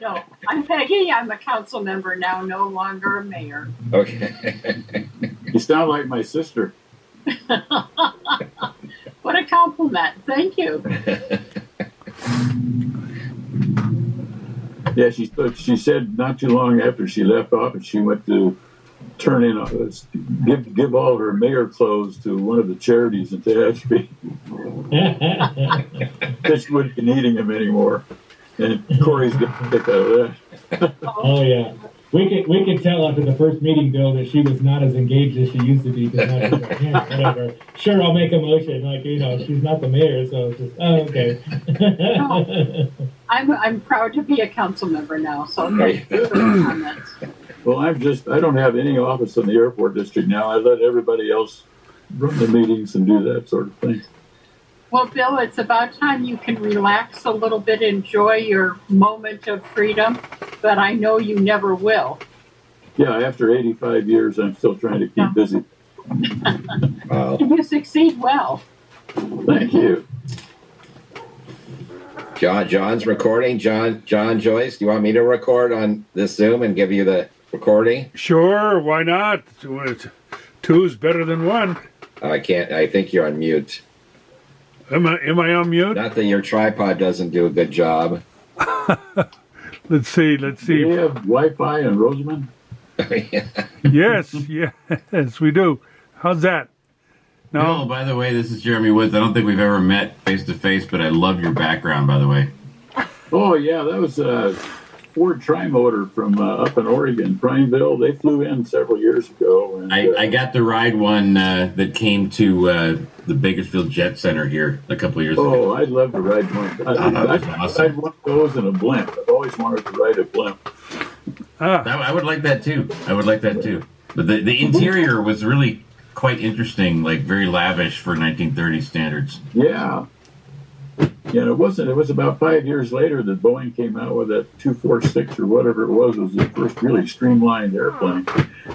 No, I'm Peggy. I'm a council member now, no longer a mayor. Okay. You sound like my sister. What a compliment. Thank you. Yeah, she said not too long after she left office, she went to turn in, give all her mayor clothes to one of the charities in Tehachapi. She wouldn't be needing them anymore. And Corey's going to pick out of that. Oh, yeah. We could tell after the first meeting, Bill, that she was not as engaged as she used to be. Now she's like, yeah, whatever. Sure, I'll make a motion. Like, she's not the mayor, so it's just, oh, okay. I'm proud to be a council member now, so thank you for the comments. Well, I don't have any office in the airport district now. I let everybody else run the meetings and do that sort of thing. Well, Bill, it's about time you can relax a little bit, enjoy your moment of freedom, but I know you never will. Yeah, after 85 years, I'm still trying to keep busy. Wow. You succeed well. Thank you. John's recording. John Joyce, do you want me to record on this Zoom and give you the recording? Sure, why not? Two's better than one. I can't. I think you're on mute. Am I on mute? Not that your tripod doesn't do a good job. Let's see. Do you have Wi-Fi in Rosamond? Yes, we do. How's that? No. Bill, by the way, this is Jeremy Woods. I don't think we've ever met face to face, but I love your background, by the way. Oh, yeah, that was a Ford Tri-Motor from up in Oregon, Prineville. They flew in several years ago. And, I got to ride one that came to the Bakersfield Jet Center here a couple of years ago. Oh, I'd love to ride one. I'd ride one of those in a blimp. I've always wanted to ride a blimp. I would like that, too. But the interior was really quite interesting, like very lavish for 1930 standards. Yeah. Yeah, it was about 5 years later that Boeing came out with that 246 or whatever it was the first really streamlined airplane.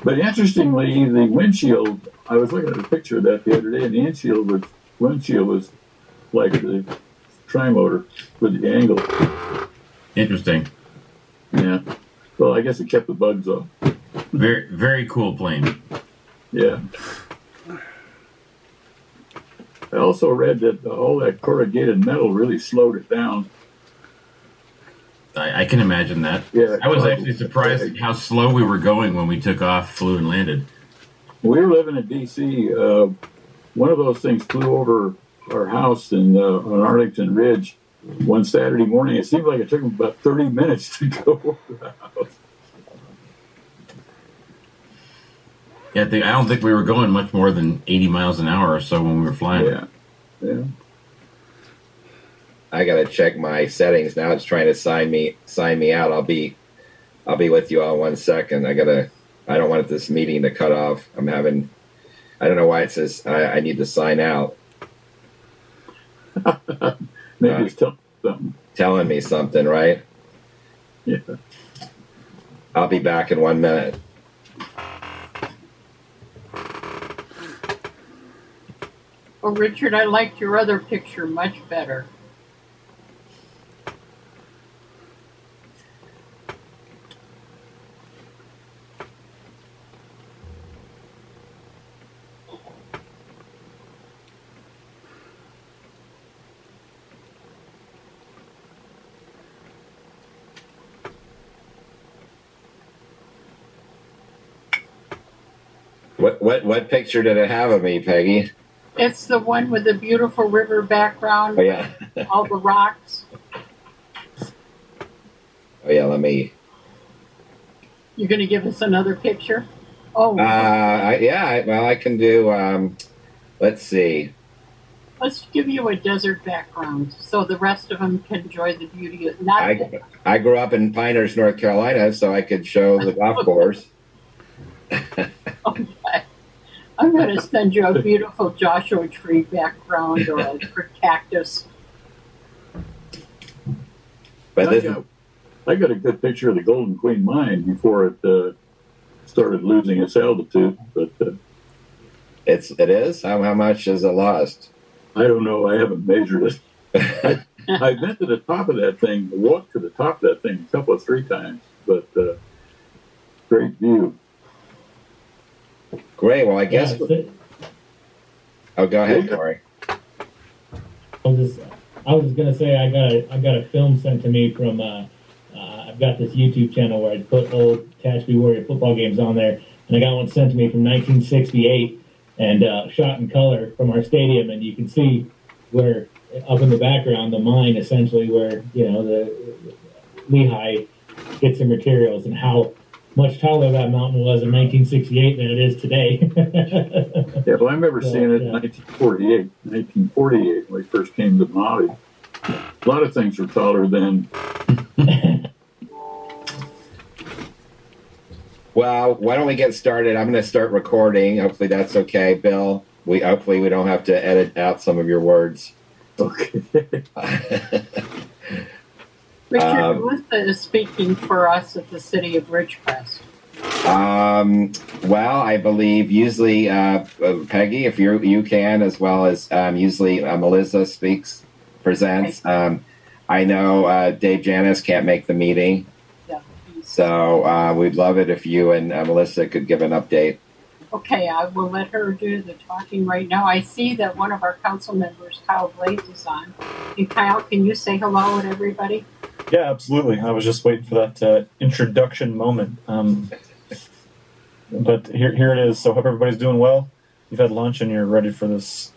But interestingly, the windshield, I was looking at a picture of that the other day, and the windshield was like the Tri-Motor with the angle. Interesting. Yeah. Well, I guess it kept the bugs off. Very, very cool plane. Yeah. I also read that all that corrugated metal really slowed it down. I can imagine that. Yeah, I was actually surprised at how slow we were going when we took off, flew, and landed. We were living in D.C. One of those things flew over our house on Arlington Ridge one Saturday morning. It seemed like it took them about 30 minutes to go over the house. Yeah, I don't think we were going much more than 80 miles an hour or so when we were flying. Yeah. I gotta check my settings now. It's trying to sign me out. I'll be with you all 1 second. I don't want this meeting to cut off. I don't know why it says I need to sign out. Maybe it's telling me something, right? Yeah. I'll be back in 1 minute. Oh, Richard, I liked your other picture much better. What picture did it have of me, Peggy? It's the one with the beautiful river background. Oh, yeah. All the rocks. Oh, yeah, let me... You're going to give us another picture? Oh. I can do... let's see. Let's give you a desert background so the rest of them can enjoy the beauty of... I grew up in Pinehurst, North Carolina, so I could show the golf course. Okay. I'm going to send you a beautiful Joshua tree background or a cactus. But I got a good picture of the Golden Queen mine before it started losing its altitude. But it is? How much is it lost? I don't know. I haven't measured it. I've been to the top of that thing, walked to the top of that thing a three times, but great view. Great. Well, I guess. Oh, go ahead, Corey. I was just gonna say I got a film sent to me from I've got this YouTube channel where I put old Tashby Warrior football games on there, and I got one sent to me from 1968 and shot in color from our stadium, and you can see where up in the background the mine essentially where the Lehigh gets their materials and how much taller that mountain was in 1968 than it is today. Yeah, well, I remember seeing it in 1948 when we first came to Maui. A lot of things were taller then. Well, why don't we get started? I'm going to start recording. Hopefully that's okay, Bill. Hopefully we don't have to edit out some of your words. Okay. Richard, Melissa is speaking for us at the City of Ridgecrest. Well, I believe usually Peggy, if you can, as well as usually Melissa presents. Okay. I know Dave Janis can't make the meeting, so we'd love it if you and Melissa could give an update. Okay, I will let her do the talking right now. I see that one of our council members, Kyle Blades, is on. And Kyle, can you say hello to everybody? Yeah, absolutely. I was just waiting for that introduction moment. But here it is. So hope everybody's doing well. You've had lunch and you're ready for this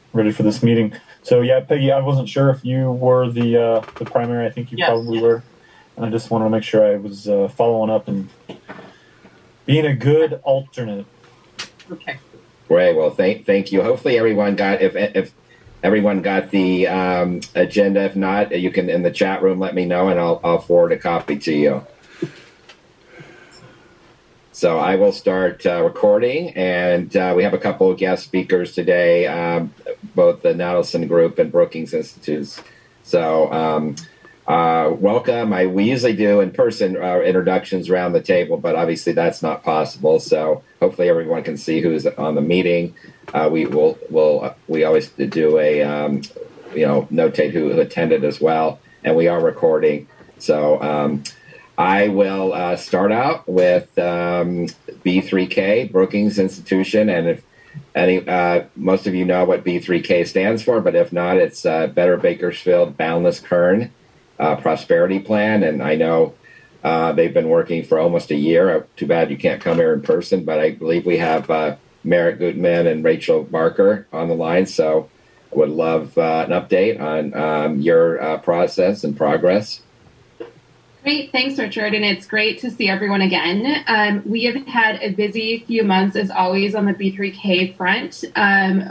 meeting. So yeah, Peggy, I wasn't sure if you were the primary. I think you probably were. And I just wanted to make sure I was following up and being a good alternate. Okay. Great. Well, thank you. Hopefully everyone got if everyone got the agenda. If not, you can in the chat room let me know and I'll forward a copy to you. So I will start recording, and we have a couple of guest speakers today, both the Nadelson Group and Brookings Institute. So welcome. We usually do in-person introductions around the table, but obviously that's not possible. So hopefully everyone can see who's on the meeting. We always do a notate who attended as well, and we are recording. So I will start out with B3K, Brookings Institution, and if most of you know what B3K stands for, but if not, it's Better Bakersfield Boundless Kern Prosperity Plan, and I know they've been working for almost a year. Too bad you can't come here in person, but I believe we have Marek Gootman and Rachel Barker on the line, so I would love an update on your process and progress. Great. Thanks, Richard. And it's great to see everyone again. We have had a busy few months, as always, on the B3K front.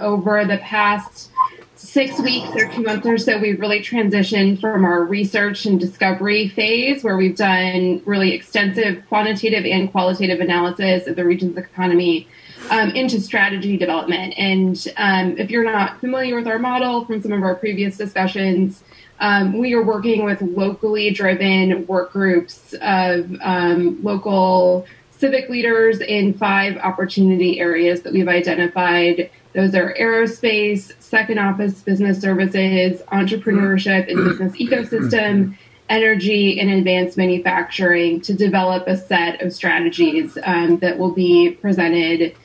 Over the past 6 weeks or 2 months or so, we've really transitioned from our research and discovery phase, where we've done really extensive quantitative and qualitative analysis of the region's economy, into strategy development. And if you're not familiar with our model from some of our previous discussions, we are working with locally driven work groups of local civic leaders in 5 opportunity areas that we've identified. Those are aerospace, second office business services, entrepreneurship and business ecosystem, energy, and advanced manufacturing, to develop a set of strategies that will be presented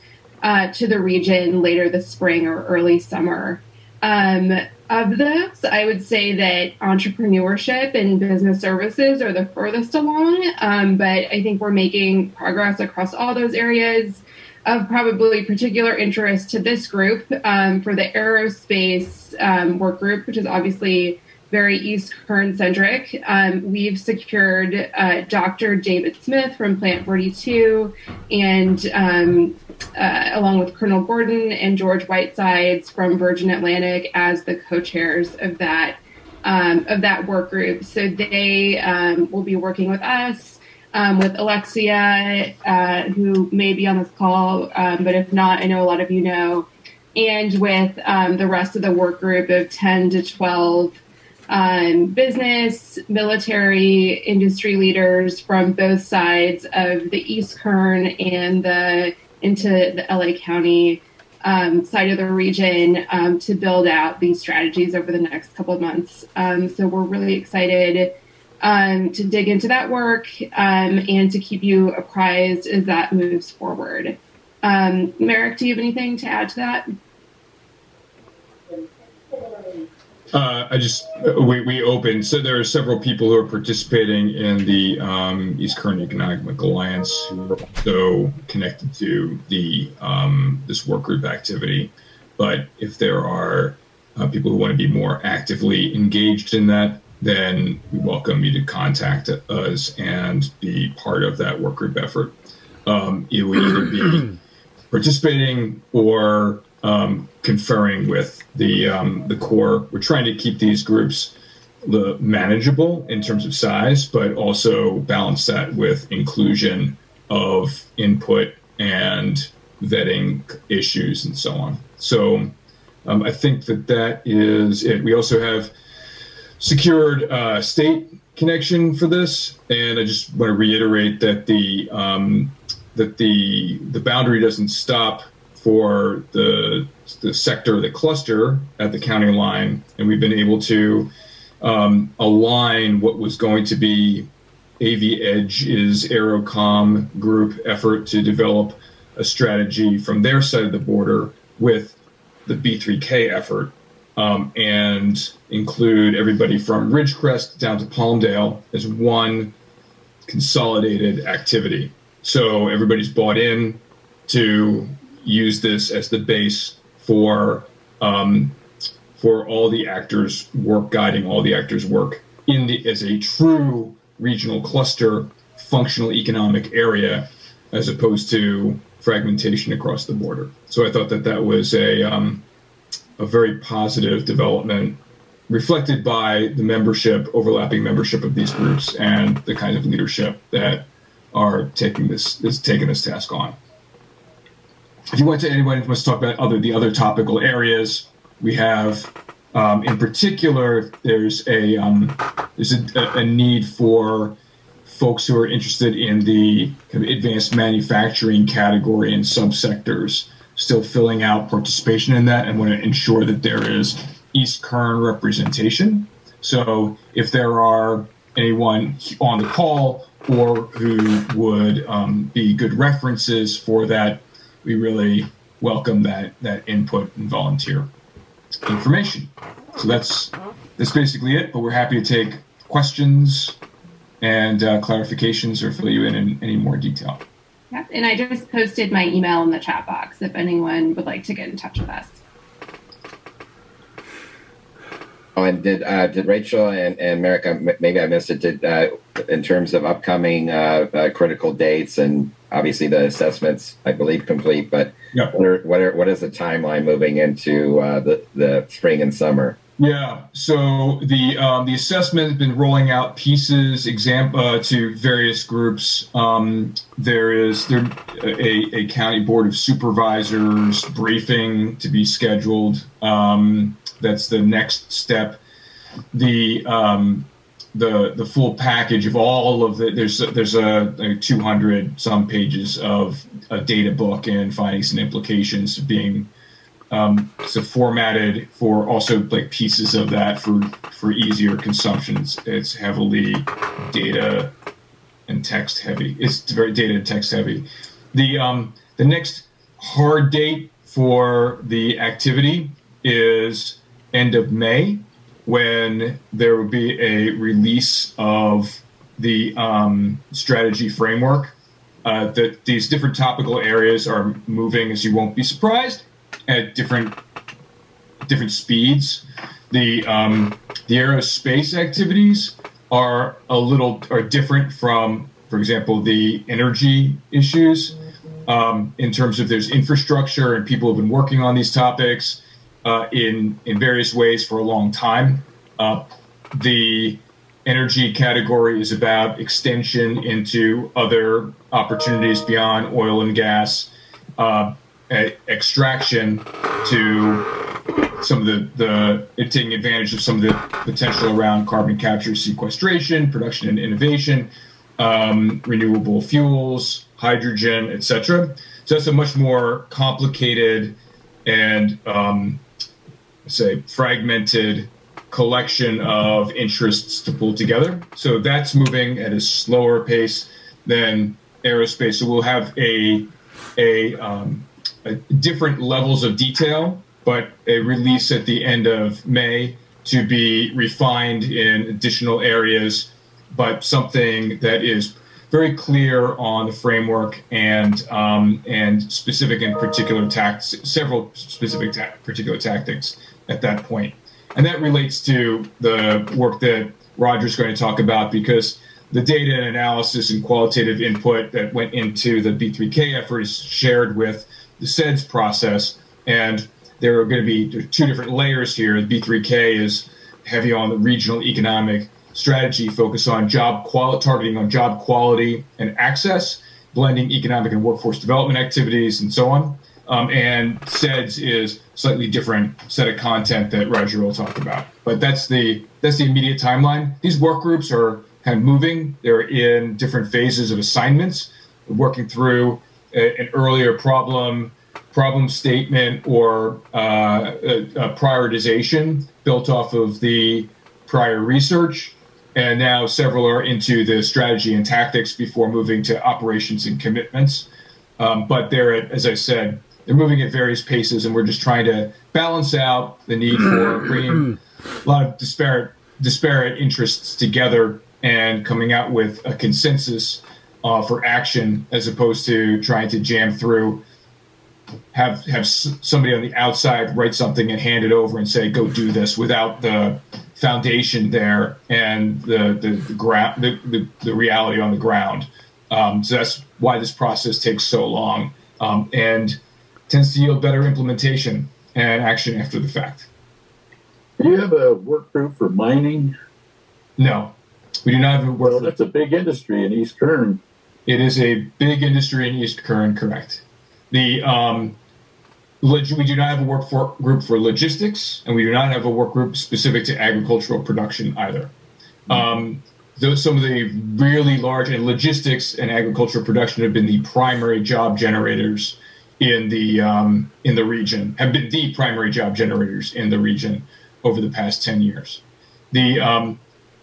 to the region later this spring or early summer. Of those, I would say that entrepreneurship and business services are the furthest along, but I think we're making progress across all those areas. Of probably particular interest to this group, for the aerospace work group, which is obviously very East Kern centric, we've secured Dr. David Smith from Plant 42 and along with Colonel Gordon and George Whitesides from Virgin Atlantic as the co-chairs of that work group. So they will be working with us, with Alexia, who may be on this call, but if not, I know a lot of you know, and with the rest of the work group of 10 to 12 business, military, industry leaders from both sides of the East Kern and into the LA County side of the region to build out these strategies over the next couple of months. So we're really excited to dig into that work and to keep you apprised as that moves forward. Marek, do you have anything to add to that? We opened, so there are several people who are participating in the East Kern Economic Alliance who are also connected to the this work group activity. But if there are people who want to be more actively engaged in that, then we welcome you to contact us and be part of that work group effort. It would either be participating or conferring with the core. We're trying to keep these groups manageable in terms of size, but also balance that with inclusion of input and vetting issues and so on. So I think that is it. We also have secured state connection for this, and I just want to reiterate that the boundary doesn't stop for the sector, the cluster at the county line, and we've been able to align what was going to be AV Edge's Aerocom group effort to develop a strategy from their side of the border with the B3K effort, and include everybody from Ridgecrest down to Palmdale as one consolidated activity. So everybody's bought in to use this as the base for all the actors' work, guiding all the actors' work as a true regional cluster, functional economic area, as opposed to fragmentation across the border. So I thought that was a very positive development, reflected by the overlapping membership of these groups, and the kind of leadership that are taking this task on. If you want to, anyone wants to talk about the other topical areas, we have, in particular, there's a need for folks who are interested in the kind of advanced manufacturing category and subsectors, still filling out participation in that, and want to ensure that there is East Kern representation. So if there are anyone on the call or who would be good references for that, we really welcome that input and volunteer information. So that's basically it, but we're happy to take questions and clarifications or fill you in any more detail. Yep, and I just posted my email in the chat box if anyone would like to get in touch with us. Oh, and did Rachel and Marek, maybe I missed it, in terms of upcoming critical dates, and obviously the assessment's, I believe, complete, but yeah. What is the timeline moving into the spring and summer? Yeah, so the assessment has been rolling out pieces to various groups. There is a county board of supervisors briefing to be scheduled. That's the next step. The full package of all of there's a 200 some pages of a data book and findings and implications being so formatted for also like pieces of that for easier consumption. It's heavily data and text heavy. It's very data and text heavy. The next hard date for the activity is end of May, when there will be a release of the strategy framework. That these different topical areas are moving, as you won't be surprised, at different speeds. The aerospace activities are different from, for example, the energy issues, in terms of there's infrastructure and people have been working on these topics in various ways for a long time. The energy category is about extension into other opportunities beyond oil and gas, extraction to some of the taking advantage of some of the potential around carbon capture, sequestration, production and innovation, renewable fuels, hydrogen, etc. So that's a much more complicated and say fragmented collection of interests to pull together. So that's moving at a slower pace than aerospace. So we'll have a different levels of detail, but a release at the end of May to be refined in additional areas, but something that is very clear on the framework and specific and particular several specific particular tactics at that point. And that relates to the work that Roger's going to talk about, because the data and analysis and qualitative input that went into the B3K effort is shared with the SEDS process. And there are going to be two different layers here. The B3K is heavy on the regional economic strategy, focused on targeting on job quality and access, blending economic and workforce development activities, and so on. And SEDS is slightly different set of content that Roger will talk about. But that's the immediate timeline. These work groups are kind of moving. They're in different phases of assignments, working through an earlier problem statement or a prioritization built off of the prior research. And now several are into the strategy and tactics before moving to operations and commitments. But as I said, they're moving at various paces, and we're just trying to balance out the need for bringing a lot of disparate interests together and coming out with a consensus for action, as opposed to trying to jam through, have somebody on the outside write something and hand it over and say, go do this, without the foundation there and the reality on the ground. So that's why this process takes so long, and tends to yield better implementation and action after the fact. Do you have a work group for mining? No, we do not have a work group. That's a big industry in East Kern. It is a big industry in East Kern, correct. We do not have a work group for logistics, and we do not have a work group specific to agricultural production either. Some of the really large, and logistics and agricultural production have been the primary job generators in the region, have been the primary job generators in the region over the past 10 years. The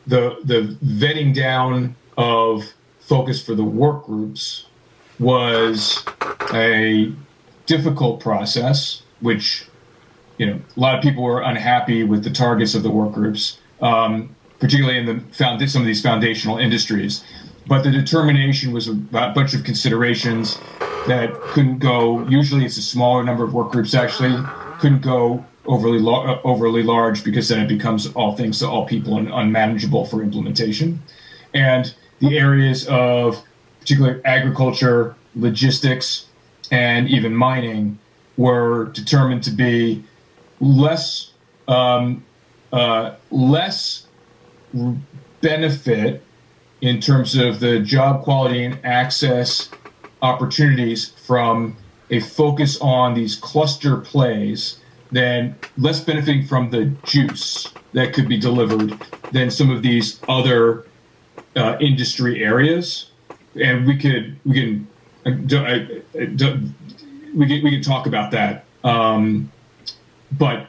vetting down of focus for the work groups was a difficult process, which, a lot of people were unhappy with the targets of the work groups, particularly in some of these foundational industries. But the determination was a bunch of considerations that couldn't go. Usually, it's a smaller number of work groups. Actually, couldn't go overly large, because then it becomes all things to all people and unmanageable for implementation. And the areas of particularly agriculture, logistics, and even mining were determined to be less benefit in terms of the job quality and access opportunities from a focus on these cluster plays, than less benefiting from the juice that could be delivered than some of these other industry areas. And we can talk about that, but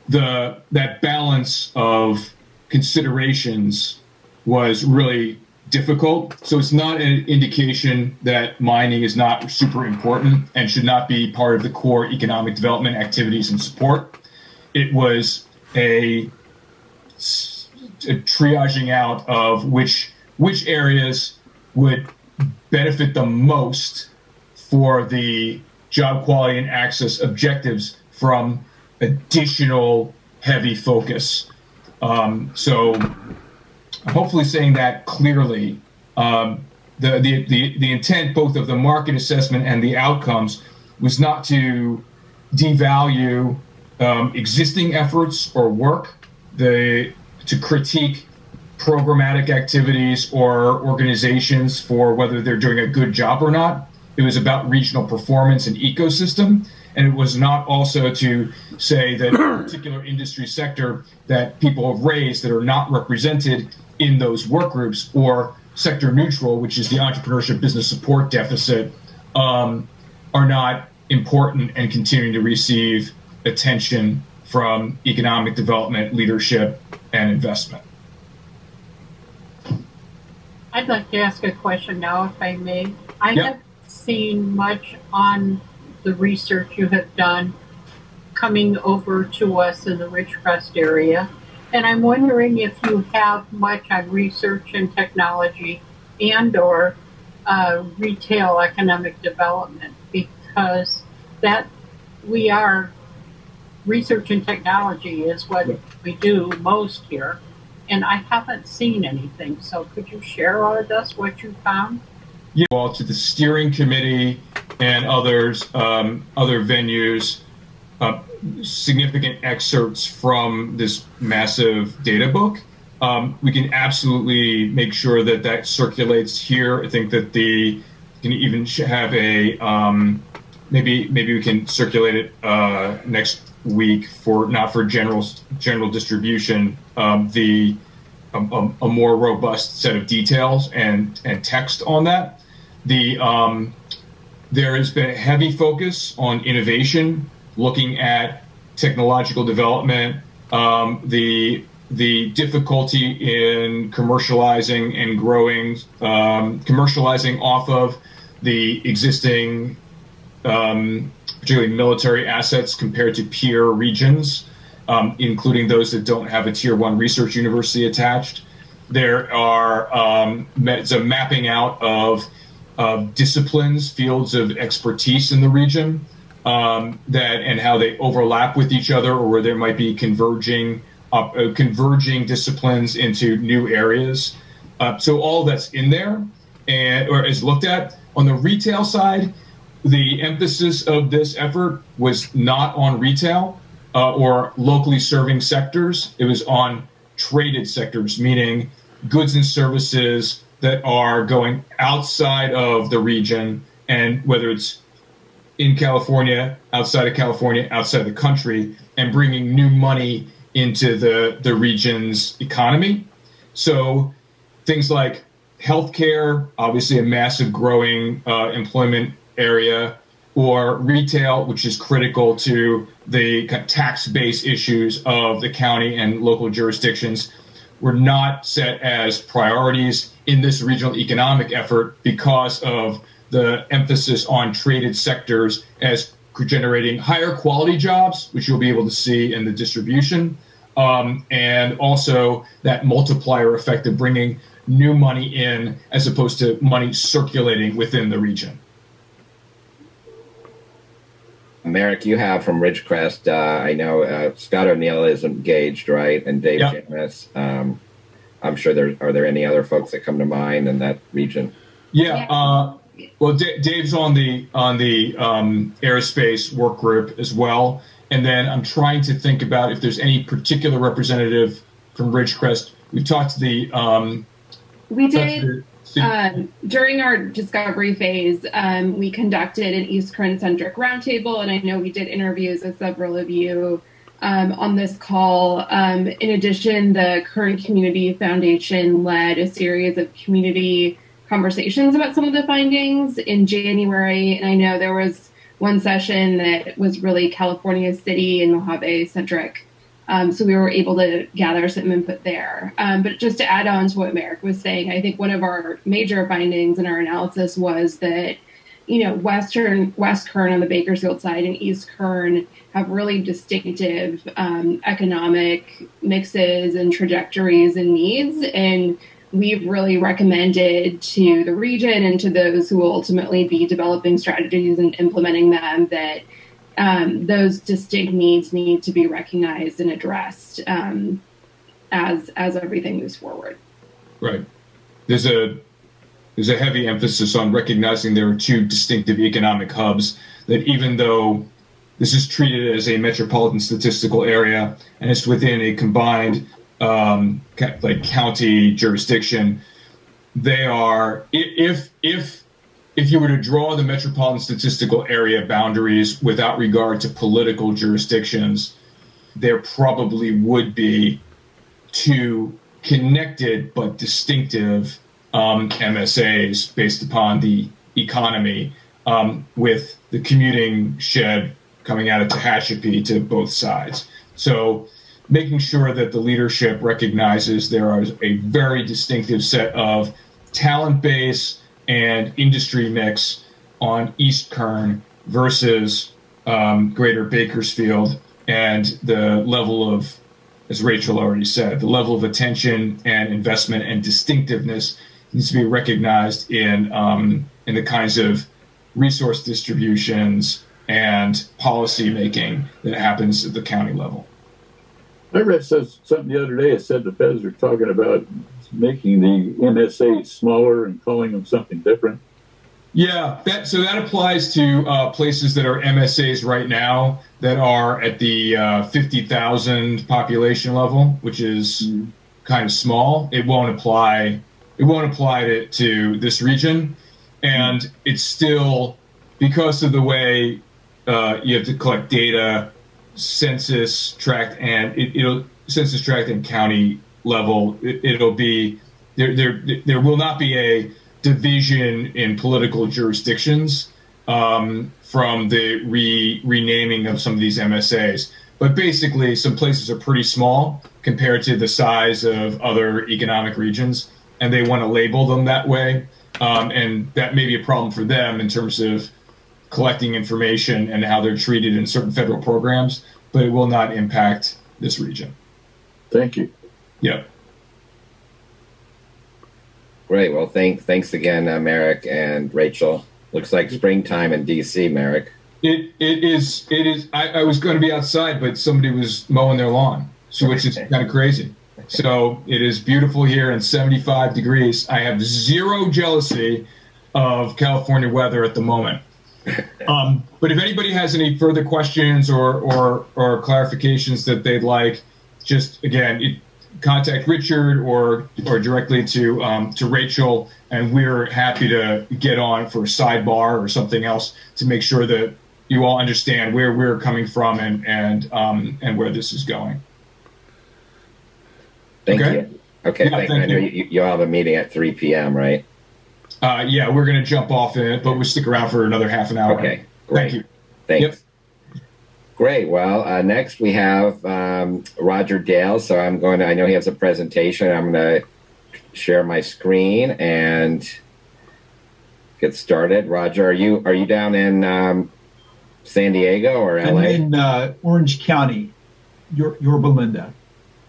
that balance of considerations was really difficult. So it's not an indication that mining is not super important and should not be part of the core economic development activities and support. It was a triaging out of which areas would benefit the most for the job quality and access objectives from additional heavy focus. So hopefully saying that clearly, the intent both of the market assessment and the outcomes was not to devalue existing efforts or work, to critique programmatic activities or organizations for whether they're doing a good job or not. It was about regional performance and ecosystem. And it was not also to say that a particular industry sector that people have raised that are not represented in those work groups, or sector neutral, which is the entrepreneurship business support deficit, are not important and continuing to receive attention from economic development, leadership, and investment. I'd like to ask a question now, if I may. I Yep. haven't seen much on the research you have done coming over to us in the Ridgecrest area. And I'm wondering if you have much on research and technology and or retail economic development, because that we are research and technology is what we do most here. And I haven't seen anything. So could you share with us what you found? Yeah, well, to the steering committee and others, other venues, significant excerpts from this massive data book. We can absolutely make sure that that circulates here. I think that we can even have a maybe we can circulate it next week for not for general distribution. A more robust set of details and text on that. There has been a heavy focus on innovation, looking at technological development, the difficulty in commercializing and growing, commercializing off of the existing, particularly military assets compared to peer regions, including those that don't have a tier 1 research university attached. There are it's a mapping out of disciplines, fields of expertise in the region, that and how they overlap with each other, or where there might be converging disciplines into new areas. So all that's in there or is looked at. On the retail side, the emphasis of this effort was not on retail or locally serving sectors. It was on traded sectors, meaning goods and services that are going outside of the region, and whether it's in California, outside of the country, and bringing new money into the region's economy. So things like healthcare, obviously a massive growing employment area, or retail, which is critical to the tax-based issues of the county and local jurisdictions, were not set as priorities in this regional economic effort because of the emphasis on traded sectors as generating higher quality jobs, which you'll be able to see in the distribution, and also that multiplier effect of bringing new money in as opposed to money circulating within the region. Marek, you have from Ridgecrest, I know Scott O'Neill is engaged, right? And Dave Janis. I'm sure are there any other folks that come to mind in that region? Yeah. Well, Dave's on the aerospace work group as well. And then I'm trying to think about if there's any particular representative from Ridgecrest. We've talked to the... we did. During our discovery phase, we conducted an East Kern-centric roundtable, and I know we did interviews with several of you on this call. In addition, the Kern Community Foundation led a series of community conversations about some of the findings in January, and I know there was one session that was really California City and Mojave-centric. So we were able to gather some input there. But just to add on to what Marek was saying, I think one of our major findings in our analysis was that, West Kern on the Bakersfield side and East Kern have really distinctive economic mixes and trajectories and needs. And we've really recommended to the region and to those who will ultimately be developing strategies and implementing them that those distinct needs need to be recognized and addressed as everything moves forward. Right. There's a heavy emphasis on recognizing there are two distinctive economic hubs, that even though this is treated as a metropolitan statistical area and it's within a combined county jurisdiction, they are, if you were to draw the metropolitan statistical area boundaries without regard to political jurisdictions, there probably would be two connected but distinctive MSAs based upon the economy. with the commuting shed coming out of Tehachapi to both sides. So making sure that the leadership recognizes there is a very distinctive set of talent base and industry mix on East Kern versus greater Bakersfield, and the level of, as Rachel already said, the level of attention and investment and distinctiveness needs to be recognized in the kinds of resource distributions and policy making that happens at the county level. I read something the other day. It said the feds are talking about making the MSAs smaller and calling them something different. Yeah, that applies to places that are MSAs right now that are at the 50,000 population level, which is kind of small. It won't apply to this region, and it's still, because of the way you have to collect data, census tract and county level. It'll be there will not be a division in political jurisdictions from the renaming of some of these MSAs. But basically, some places are pretty small compared to the size of other economic regions, and they want to label them that way. And that may be a problem for them in terms of collecting information and how they're treated in certain federal programs, but it will not impact this region. Thank you. Yep. Great. Well, thanks again, Marek and Rachel. Looks like springtime in DC, Marek. It is. I was going to be outside, but somebody was mowing their lawn, so which is kind of crazy. So it is beautiful here and 75 degrees. I have zero jealousy of California weather at the moment. But if anybody has any further questions or clarifications that they'd like, just again, contact Richard or directly to Rachel, and we're happy to get on for a sidebar or something else to make sure that you all understand where we're coming from and where this is going. Thank you. Okay, yeah, I know you all have a meeting at 3 p.m., right? Yeah, we're going to jump off in it, but we'll stick around for another half an hour. Okay, great. Thank you. Thanks. Yep. Great. Well, next we have Roger Dale. So I know he has a presentation. I'm going to share my screen and get started. Roger, are you down in San Diego or LA? I'm in Orange County, Yorba Linda.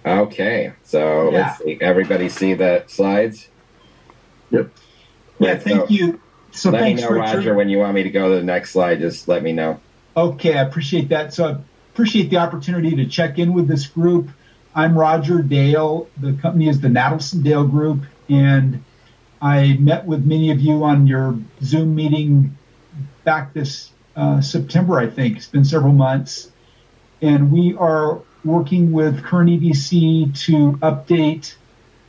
Okay. So Let's see. Everybody see the slides? Yep. Yeah, thank you. So let thanks, me know, Richard. Roger, when you want me to go to the next slide, just let me know. Okay, I appreciate that. So I appreciate the opportunity to check in with this group. I'm Roger Dale. The company is the Nadelson Dale Group, and I met with many of you on your Zoom meeting back this September, I think. It's been several months. And we are working with Kern EDC to update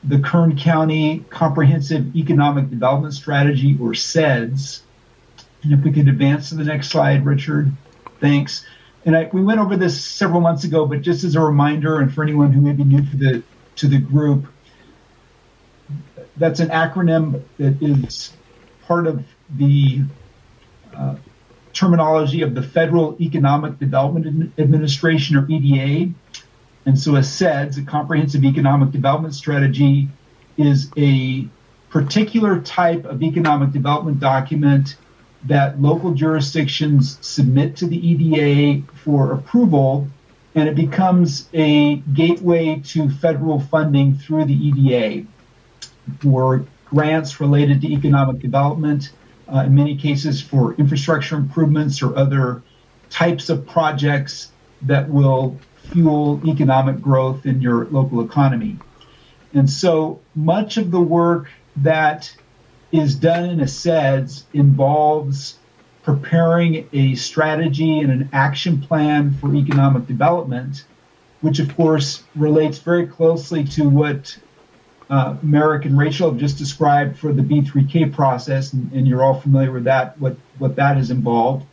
the Kern County Comprehensive Economic Development Strategy, or CEDS. And if we could advance to the next slide, Richard. Thanks. And we went over this several months ago, but just as a reminder, and for anyone who may be new to the group, that's an acronym that is part of the terminology of the Federal Economic Development Administration, or EDA. And so a CEDS, a Comprehensive Economic Development Strategy, is a particular type of economic development document that local jurisdictions submit to the EDA for approval, and it becomes a gateway to federal funding through the EDA for grants related to economic development, in many cases for infrastructure improvements or other types of projects that will fuel economic growth in your local economy. And so much of the work that is done in a CEDS involves preparing a strategy and an action plan for economic development, which of course relates very closely to what Marek and Rachel have just described for the B3K process, and you're all familiar with that, what that has involved.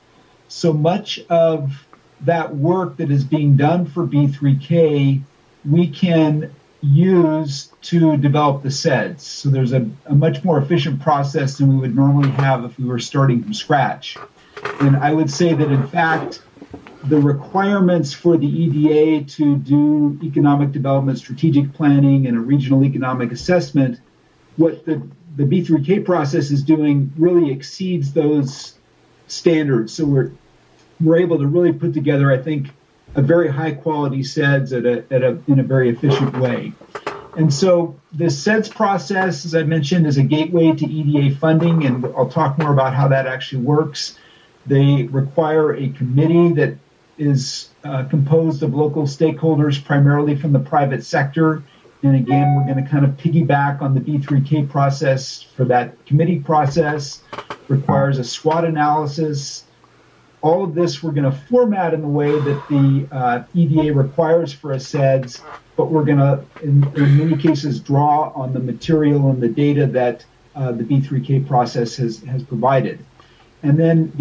So much of that work that is being done for B3K, we can use to develop the SEDS. So there's a much more efficient process than we would normally have if we were starting from scratch. And I would say that, in fact, the requirements for the EDA to do economic development, strategic planning, and a regional economic assessment, what the B3K process is doing really exceeds those standards. So we're able to really put together, I think, a very high quality SEDS in a very efficient way. And so the SEDS process, as I mentioned, is a gateway to EDA funding, and I'll talk more about how that actually works. They require a committee that is composed of local stakeholders, primarily from the private sector. And again, we're going to kind of piggyback on the B3K process for that committee process. Requires a SWOT analysis. All of this we're going to format in the way that the EDA requires for a SEDS, but we're going to, in many cases, draw on the material and the data that the B3K process has provided. And then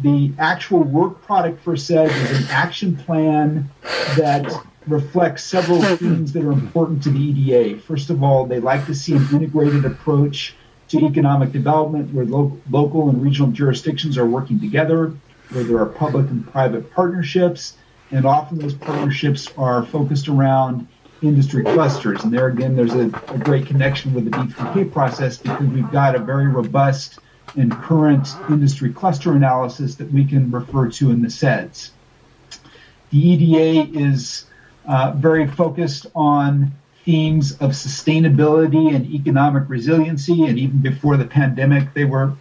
the actual work product for SEDS is an action plan that reflects several themes that are important to the EDA. First of all, they like to see an integrated approach to economic development where local and regional jurisdictions are working together, where there are public and private partnerships, and often those partnerships are focused around industry clusters. And there again, there's a great connection with the B3K process because we've got a very robust and current industry cluster analysis that we can refer to in the SEDS. The EDA is very focused on themes of sustainability and economic resiliency, and even before the pandemic, they were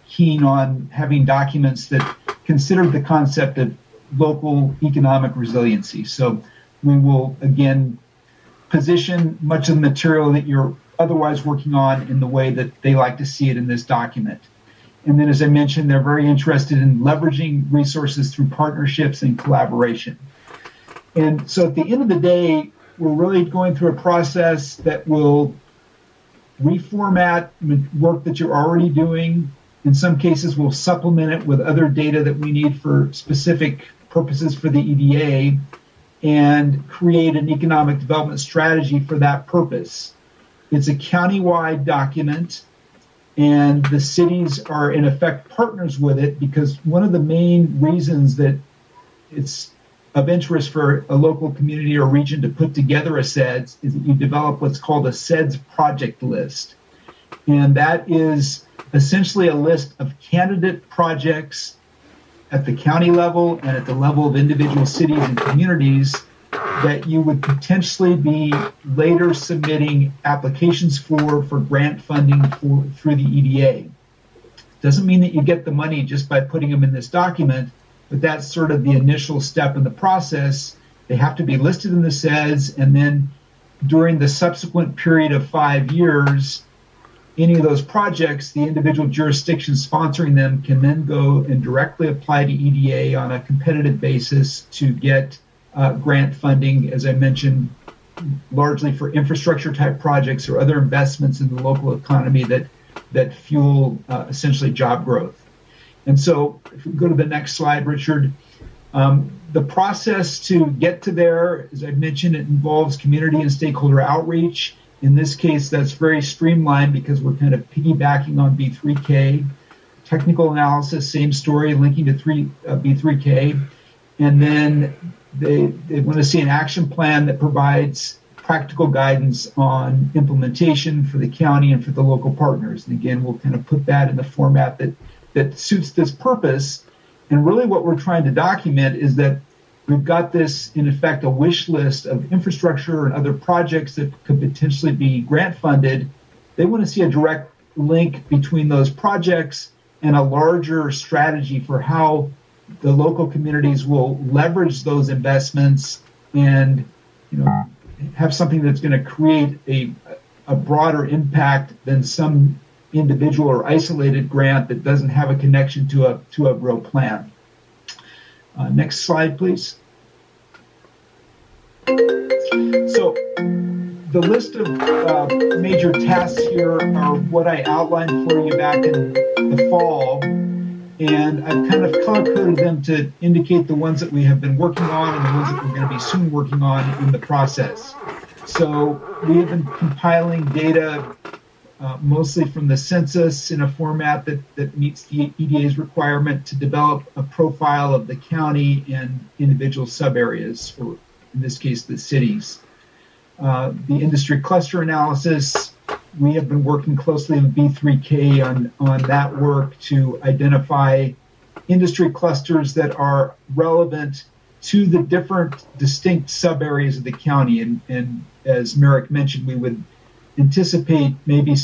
keen on having documents that considered the concept of local economic resiliency. So we will, again, position much of the material that you're otherwise working on in the way that they like to see it in this document. And then, as I mentioned, they're very interested in leveraging resources through partnerships and collaboration. And so at the end of the day, we're really going through a process that will reformat work that you're already doing. In some cases, we'll supplement it with other data that we need for specific purposes for the EDA and create an economic development strategy for that purpose. It's a county-wide document, and the cities are, in effect, partners with it because one of the main reasons that it's of interest for a local community or region to put together a SEDS is that you develop what's called a SEDS project list. And that is essentially a list of candidate projects at the county level and at the level of individual cities and communities that you would potentially be later submitting applications for grant funding through the EDA. Doesn't mean that you get the money just by putting them in this document, but that's sort of the initial step in the process. They have to be listed in the SEDS, and then during the subsequent period of 5 years, any of those projects, the individual jurisdiction sponsoring them can then go and directly apply to EDA on a competitive basis to get grant funding, as I mentioned, largely for infrastructure type projects or other investments in the local economy that fuel essentially job growth. And so if we go to the next slide, Richard, the process to get to there, as I mentioned, it involves community and stakeholder outreach. In this case, that's very streamlined because we're kind of piggybacking on B3K. Technical analysis, same story, linking to B3K. And then they want to see an action plan that provides practical guidance on implementation for the county and for the local partners. And again, we'll kind of put that in the format that suits this purpose. And really what we're trying to document is that we've got this, in effect, a wish list of infrastructure and other projects that could potentially be grant funded. They want to see a direct link between those projects and a larger strategy for how the local communities will leverage those investments and, have something that's going to create a broader impact than some individual or isolated grant that doesn't have a connection to a real plan. Next slide, please. So the list of major tasks here are what I outlined for you back in the fall, and I've kind of color-coded them to indicate the ones that we have been working on and the ones that we're going to be soon working on in the process. So we have been compiling data mostly from the census in a format that meets the EDA's requirement to develop a profile of the county and individual sub-areas, or in this case, the cities. The industry cluster analysis, we have been working closely with B3K on that work to identify industry clusters that are relevant to the different distinct sub-areas of the county. And as Marek mentioned, we would anticipate maybe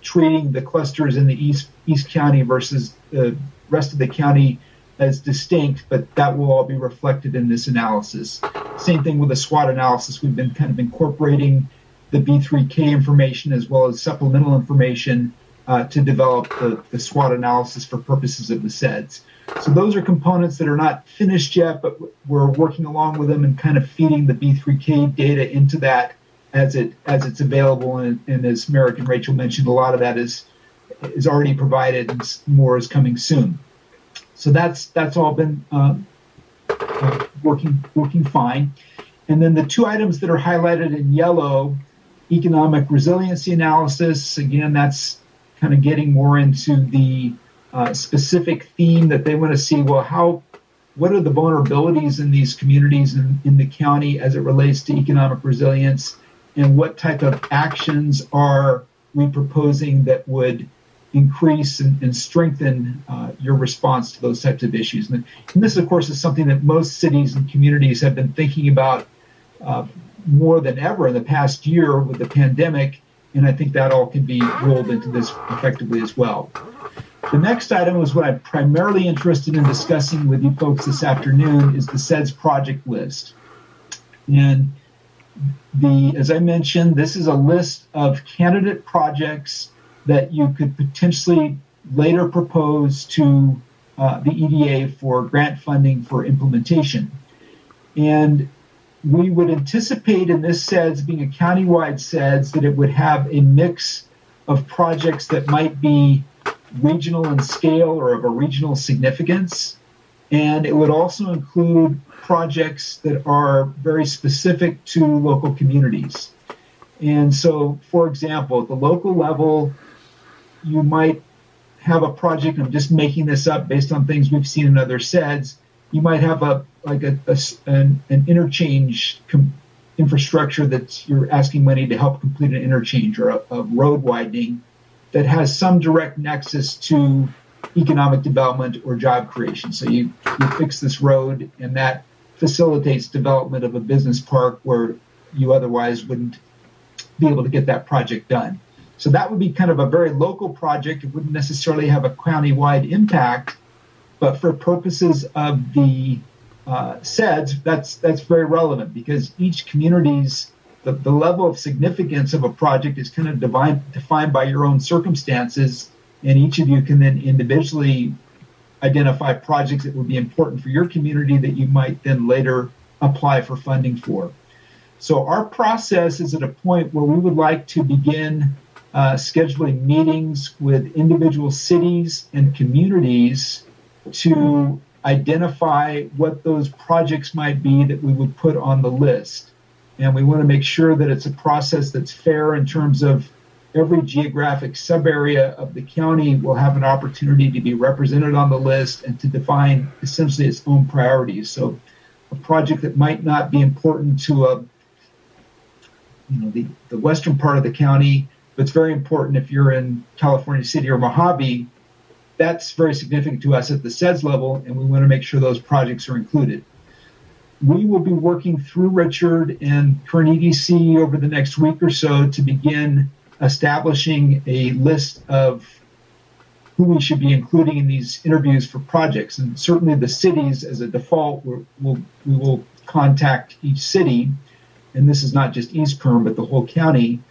treating the clusters in the East County versus the rest of the county as distinct, but that will all be reflected in this analysis. Same thing with the SWOT analysis. We've been kind of incorporating the B3K information as well as supplemental information to develop the SWOT analysis for purposes of the SEDS. So those are components that are not finished yet, but we're working along with them and kind of feeding the B3K data into that as it's available. And as Marek and Rachel mentioned, a lot of that is already provided and more is coming soon. So that's all been working fine. And then the two items that are highlighted in yellow, economic resiliency analysis, again, that's kind of getting more into the specific theme that they want to see. Well, what are the vulnerabilities in these communities in the county as it relates to economic resilience, and what type of actions are we proposing that would increase and strengthen your response to those types of issues? And this, of course, is something that most cities and communities have been thinking about more than ever in the past year with the pandemic, and I think that all can be rolled into this effectively as well. The next item is what I'm primarily interested in discussing with you folks this afternoon is the SEDS project list. And as I mentioned, this is a list of candidate projects that you could potentially later propose to the EDA for grant funding for implementation. And we would anticipate in this SEDS being a countywide SEDS that it would have a mix of projects that might be regional in scale or of a regional significance. And it would also include projects that are very specific to local communities. And so, for example, at the local level, you might have a project, I'm just making this up based on things we've seen in other SEDS, you might have an interchange infrastructure that you're asking money to help complete an interchange or a road widening that has some direct nexus to economic development or job creation. So you fix this road, and that facilitates development of a business park where you otherwise wouldn't be able to get that project done. So that would be kind of a very local project. It wouldn't necessarily have a county-wide impact, but for purposes of the SEDS, that's very relevant because each community's the level of significance of a project is kind of defined by your own circumstances, and each of you can then individually identify projects that would be important for your community that you might then later apply for funding for. So our process is at a point where we would like to begin scheduling meetings with individual cities and communities to identify what those projects might be that we would put on the list. And we want to make sure that it's a process that's fair in terms of every geographic sub-area of the county will have an opportunity to be represented on the list and to define essentially its own priorities. So a project that might not be important to the western part of the county, but it's very important if you're in California City or Mojave, that's very significant to us at the SEDS level, and we want to make sure those projects are included. We will be working through Richard and current EDC over the next week or so to begin establishing a list of who we should be including in these interviews for projects. And certainly the cities, as a default, we will contact each city, and this is not just East Kern, but the whole county,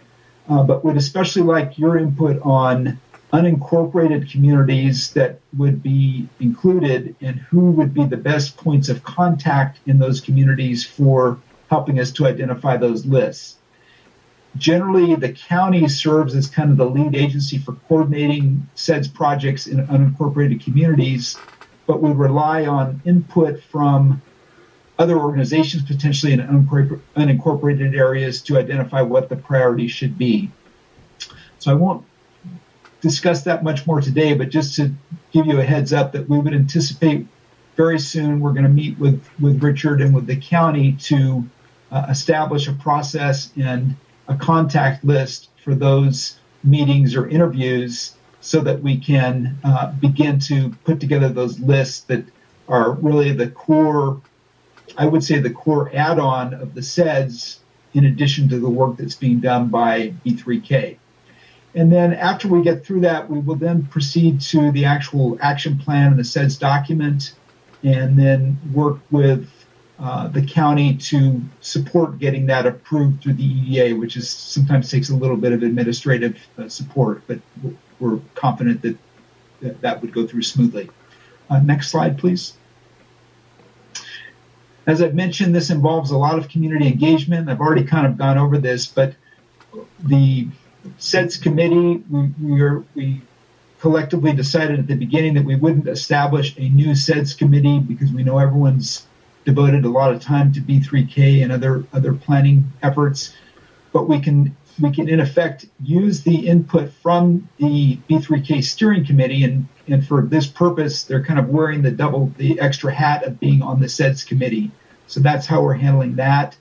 but would especially like your input on unincorporated communities that would be included and who would be the best points of contact in those communities for helping us to identify those lists. Generally, the county serves as kind of the lead agency for coordinating SEDS projects in unincorporated communities, but we rely on input from other organizations, potentially in unincorporated areas, to identify what the priorities should be. So I won't discuss that much more today, but just to give you a heads up that we would anticipate very soon we're going to meet with Richard and with the county to establish a process and a contact list for those meetings or interviews so that we can begin to put together those lists that are really the core, I would say the core add-on of the SEDS in addition to the work that's being done by B3K. And then after we get through that, we will then proceed to the actual action plan and the SEDS document, and then work with the county to support getting that approved through the EDA, which is sometimes takes a little bit of administrative support, but we're confident that that would go through smoothly. Next slide, please. As I've mentioned, this involves a lot of community engagement. I've already kind of gone over this, but the SEDS committee, we collectively decided at the beginning that we wouldn't establish a new SEDS committee because we know everyone's devoted a lot of time to B3K and other planning efforts, but we can in effect use the input from the B3K steering committee, and for this purpose they're kind of wearing the extra hat of being on the SEDS committee. So that's how we're handling that.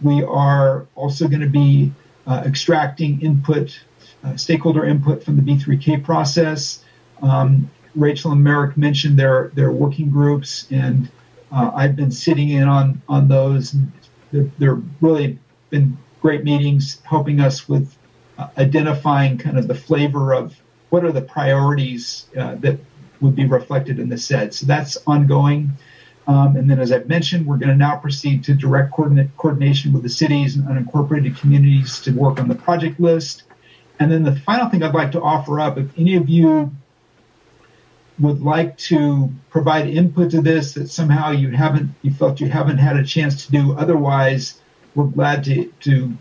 We are also going to be extracting input, stakeholder input from the B3K process. Rachel and Marek mentioned their working groups, and I've been sitting in on those. They're really been great meetings, helping us with identifying kind of the flavor of what are the priorities that would be reflected in the SED. So that's ongoing. And then, as I've mentioned, we're going to now proceed to direct coordination with the cities and unincorporated communities to work on the project list. And then the final thing I'd like to offer up, if any of you would like to provide input to this that somehow you felt you haven't had a chance to do otherwise, we're glad to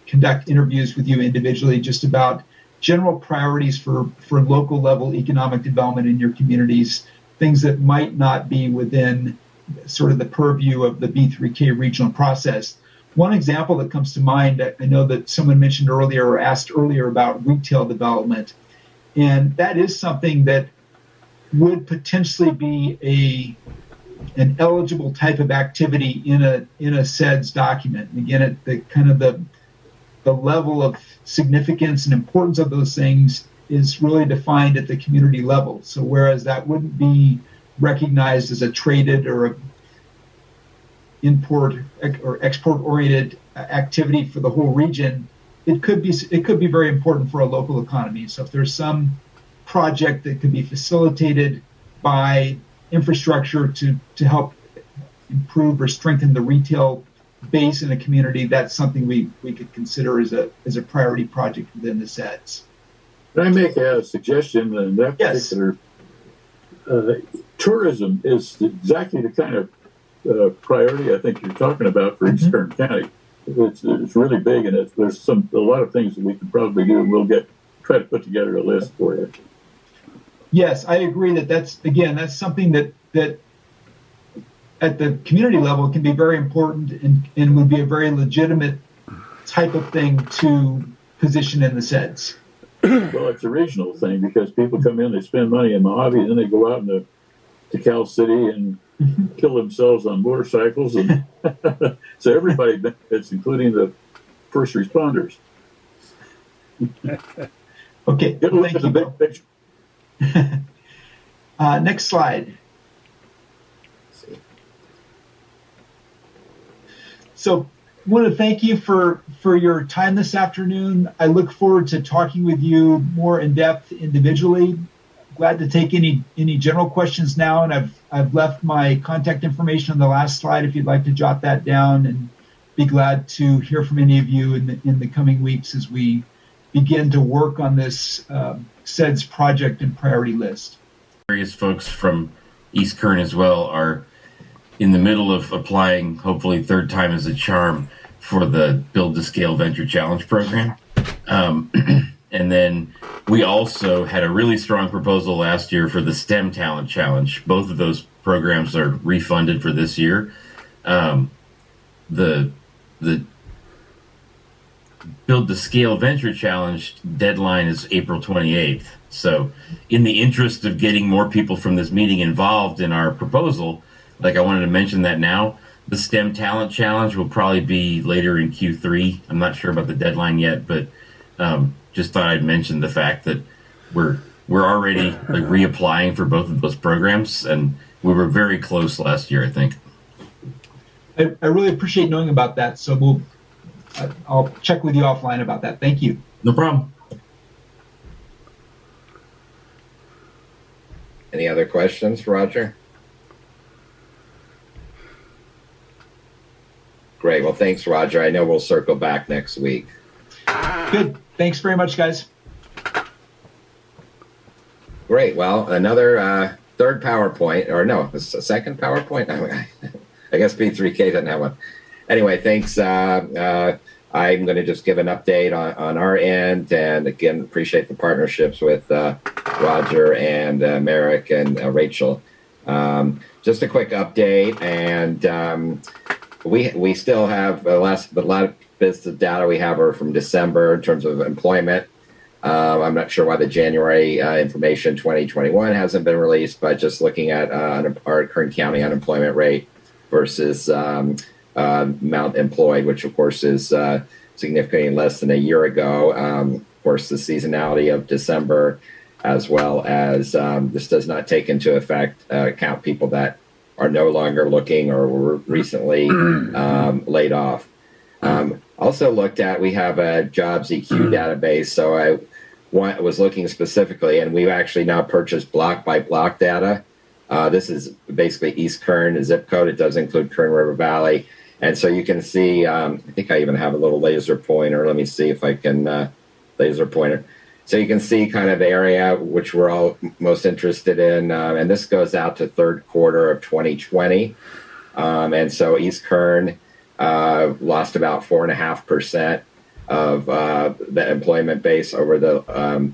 conduct interviews with you individually just about general priorities for local level economic development in your communities, things that might not be within sort of the purview of the B3K regional process. One example that comes to mind, I know that someone mentioned earlier or asked earlier about retail development, and that is something that would potentially be an eligible type of activity in a SEDS document. And again, at the kind of the level of significance and importance of those things is really defined at the community level. So whereas that wouldn't be recognized as a traded or a import or export oriented activity for the whole region, it could be very important for a local economy. So if there's some project that could be facilitated by infrastructure to help improve or strengthen the retail base in a community, that's something we could consider as a priority project within the SEDS. Can I make a suggestion? In that particular, tourism is exactly the kind of priority I think you're talking about for East Kern County. It's really big, and there's a lot of things that we could probably do. We'll try to put together a list for you. Yes, I agree that's something that at the community level can be very important and would be a very legitimate type of thing to position in the SEDS. Well, it's a regional thing because people come in, they spend money in Mojave, and then they go out to Cal City and kill themselves on motorcycles, and so everybody benefits, including the first responders. Okay, Get a look at the big picture. Next slide. So I want to thank you for your time this afternoon. I look forward to talking with you more in depth individually. Glad to take any general questions now, and I've left my contact information on the last slide if you'd like to jot that down, and be glad to hear from any of you in the coming weeks as we begin to work on this SEDS project and priority list. Various folks from East Kern as well are in the middle of applying, hopefully third time is a charm, for the Build to Scale Venture Challenge program. And then we also had a really strong proposal last year for the STEM Talent Challenge. Both of those programs are refunded for this year. the Build to Scale Venture Challenge deadline is April 28th. So in the interest of getting more people from this meeting involved in our proposal, like I wanted to mention that now, the STEM Talent Challenge will probably be later in Q3. I'm not sure about the deadline yet, but just thought I'd mention the fact that we're already like reapplying for both of those programs, and we were very close last year, I think. I really appreciate knowing about that. So I'll check with you offline about that. Thank you. No problem. Any other questions, Roger? Great. Well, thanks, Roger. I know we'll circle back next week. Good. Thanks very much, guys. Great. Well, another third PowerPoint, or no, it's a second PowerPoint. I guess B3K doesn't have one. Anyway, thanks. I'm going to just give an update on our end, and again, appreciate the partnerships with Roger and Marek and Rachel. Just a quick update, and we still have a lot of bits of data we have are from December in terms of employment. I'm not sure why the January information 2021 hasn't been released, but just looking at our Kern County unemployment rate versus amount employed, which of course is significantly less than a year ago. Of course, the seasonality of December, as well as this does not take into account people that are no longer looking or were recently laid off. Also looked at, we have a jobs EQ database. So I was looking specifically, and we've actually now purchased block by block data. This is basically East Kern zip code. It does include Kern River Valley. And so you can see, I think I even have a little laser pointer. Let me see if I can laser pointer. So you can see kind of the area which we're all most interested in. And this goes out to third quarter of 2020. And so East Kern lost about 4.5% of the employment base over the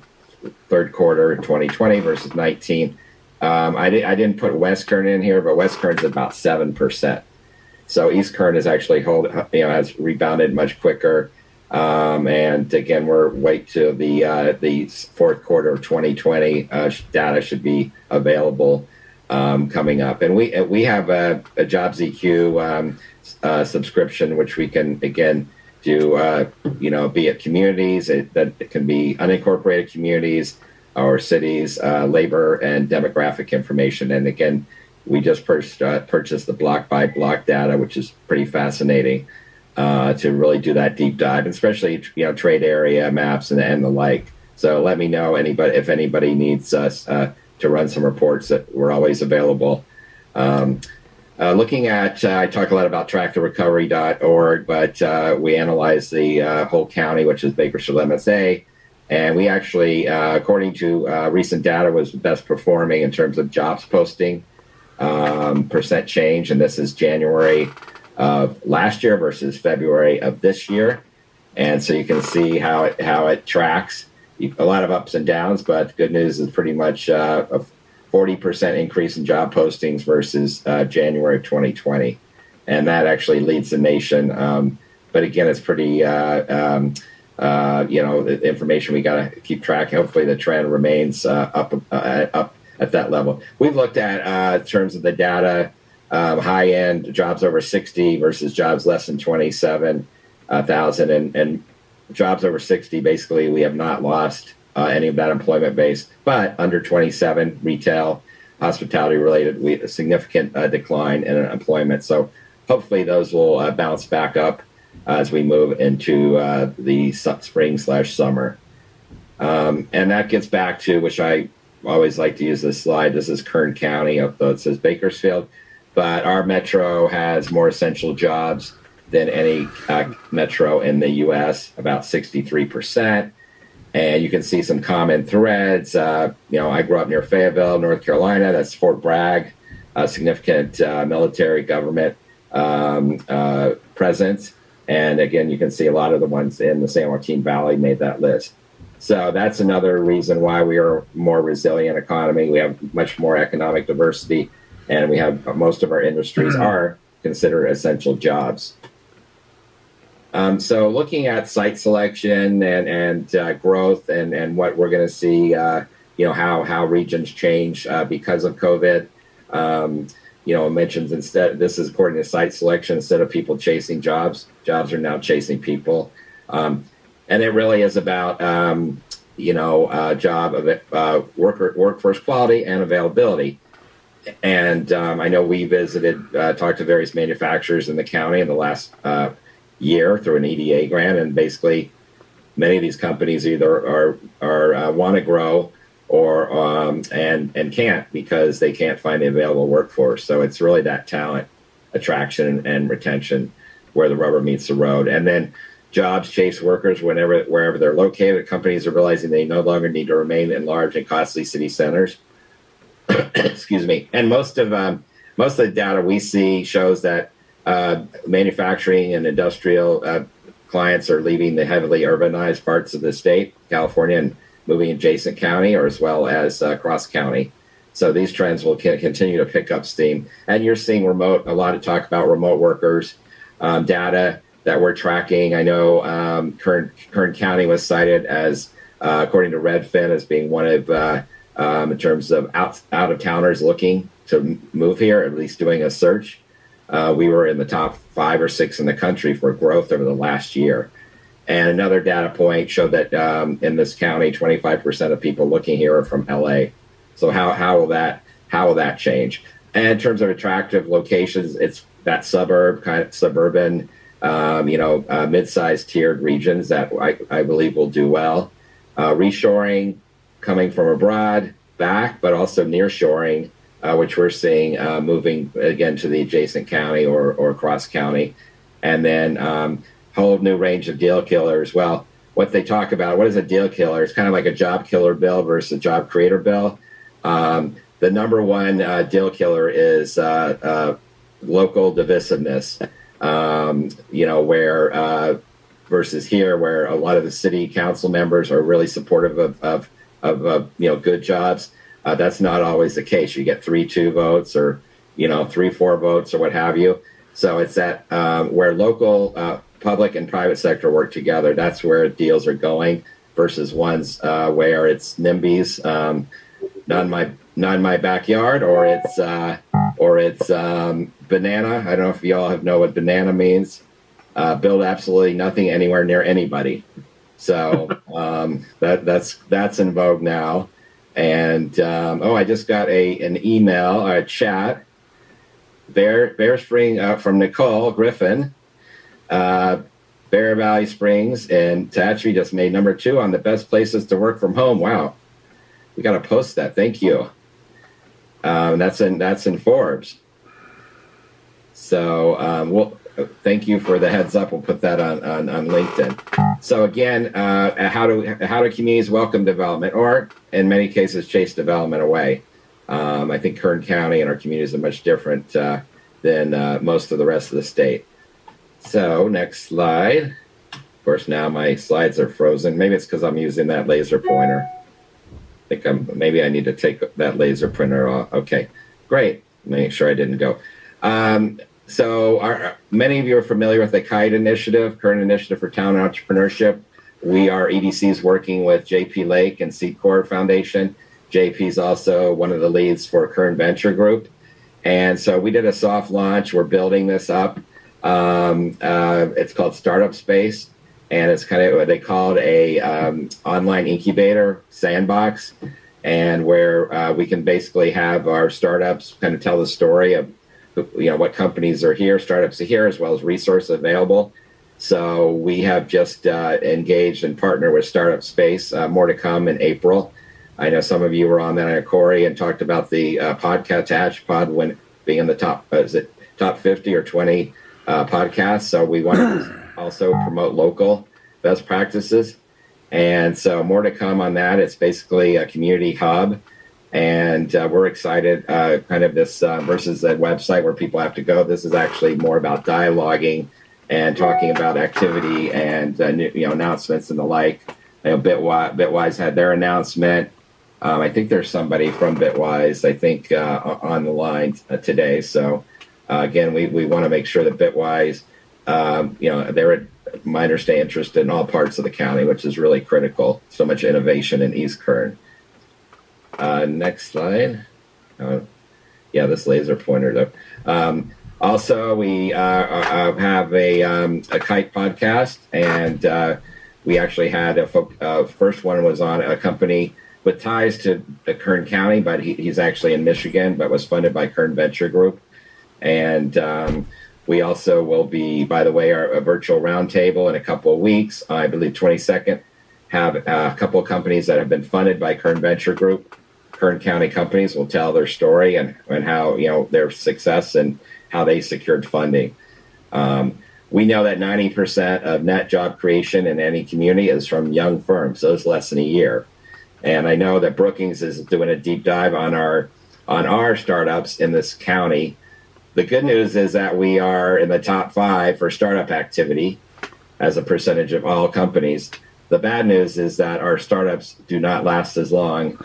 third quarter 2020 versus 19. I didn't put West Kern in here, but West Kern's about 7%. So East Kern is actually has rebounded much quicker. And again, we're wait till the fourth quarter of 2020 data should be available coming up. And we have a Jobs EQ subscription, which we can again do be it communities, that it can be unincorporated communities or cities, labor and demographic information. And again, we just purchased the block by block data, which is pretty fascinating to really do that deep dive, especially trade area maps and the like. So let me know if anybody needs us to run some reports, that we're always available. Looking at, I talk a lot about tracktherecovery.org, but we analyze the whole county, which is Bakersfield MSA. And we actually, according to recent data, was best performing in terms of jobs posting percent change. And this is January of last year versus February of this year. And so you can see how it tracks. A lot of ups and downs, but the good news is pretty much a 40% increase in job postings versus January of 2020. And that actually leads the nation. But again, it's pretty, the information we got to keep track. Hopefully the trend remains up at that level. We've looked at in terms of the data, high-end jobs over 60 versus jobs less than 27,000. And jobs over 60, basically, we have not lost any of that employment base. But under 27, retail, hospitality-related, a significant decline in employment. So hopefully those will bounce back up as we move into the spring/summer. And that gets back to, which I always like to use this slide. This is Kern County, although it says Bakersfield. But our metro has more essential jobs than any metro in the U.S., about 63%. And you can see some common threads. I grew up near Fayetteville, North Carolina. That's Fort Bragg, a significant military government presence. And again, you can see a lot of the ones in the San Joaquin Valley made that list. So that's another reason why we are a more resilient economy. We have much more economic diversity, and we have most of our industries are considered essential jobs. So looking at site selection and growth and what we're going to see, how regions change because of COVID. It mentions instead, this is according to site selection, instead of people chasing jobs are now chasing people. And it really is about, workforce quality and availability. And I know we talked to various manufacturers in the county in the last year through an EDA grant, and basically many of these companies either are want to grow or and can't because they can't find the available workforce. So it's really that talent attraction and retention where the rubber meets the road. And then jobs chase workers wherever they're located. Companies are realizing they no longer need to remain in large and costly city centers. Excuse me. And most of the data we see shows that manufacturing and industrial clients are leaving the heavily urbanized parts of the state, California, and moving adjacent county or as well as cross county. So these trends will continue to pick up steam. And you're seeing a lot of talk about remote workers, data that we're tracking. I know Kern County was cited as, according to Redfin, as being one of, in terms of out-of-towners looking to move here, at least doing a search. We were in the top 5 or 6 in the country for growth over the last year. And another data point showed that in this county, 25% of people looking here are from LA. So how will that change? And in terms of attractive locations, it's that suburban, mid-sized tiered regions that I believe will do well. Reshoring coming from abroad back, but also nearshoring, which we're seeing moving again to the adjacent county or cross county. And then whole new range of deal killers. Well, what they talk about, what is a deal killer? It's kind of like a job killer bill versus a job creator bill. The number one deal killer is local divisiveness, where versus here, where a lot of the city council members are really supportive of good jobs. That's not always the case. You get 3-2 votes or 3-4 votes or what have you. So it's that where local public and private sector work together. That's where deals are going versus ones where it's NIMBYs, not in my backyard, or it's banana. I don't know if you all know what banana means. Build absolutely nothing anywhere near anybody. So that's in vogue now. And I just got an email, a chat. Bear Spring from Nicole Griffin. Bear Valley Springs and Tehachapi just made number 2 on the best places to work from home. Wow, we got to post that. Thank you. That's in Forbes. So thank you for the heads up. We'll put that on LinkedIn. So again, how do communities welcome development, or in many cases chase development away? I think Kern County and our communities are much different than most of the rest of the state. So next slide. Of course, now my slides are frozen. Maybe it's because I'm using that laser pointer. I think maybe I need to take that laser pointer off. Okay, great. Make sure I didn't go. So many of you are familiar with the Kite Initiative, Kern Initiative for Town Entrepreneurship. We are EDCs working with JP Lake and Seed Corps Foundation. JP is also one of the leads for Kern Venture Group. And so we did a soft launch. We're building this up. It's called Startup Space, and it's kind of what they called a online incubator sandbox, and where we can basically have our startups kind of tell the story of what companies are here, startups are here, as well as resources available. So we have just engaged and partnered with Startup Space. More to come in April. I know some of you were on that, Corey, and talked about the podcast HashPod when being in the top 50 or 20 podcasts. So we want to also promote local best practices. And so more to come on that. It's basically a community hub. And we're excited, kind of this versus a website where people have to go. This is actually more about dialoguing and talking about activity and announcements and the like. Bitwise had their announcement. I think there's somebody from Bitwise, I think, on the line today. So Again, we want to make sure that Bitwise, they're my understanding interested in all parts of the county, which is really critical. So much innovation in East Kern. Next slide. This laser pointer though. Also, we have a Kite Podcast, and we actually had first one was on a company with ties to Kern County, but he's actually in Michigan, but was funded by Kern Venture Group. And we also will be, by the way, a virtual roundtable in a couple of weeks, I believe 22nd, have a couple of companies that have been funded by Kern Venture Group. Kern County companies will tell their story and how, their success and how they secured funding. We know that 90% of net job creation in any community is from young firms, so it's less than a year. And I know that Brookings is doing a deep dive on our startups in this county. The good news is that we are in the top 5 for startup activity as a percentage of all companies. The bad news is that our startups do not last as long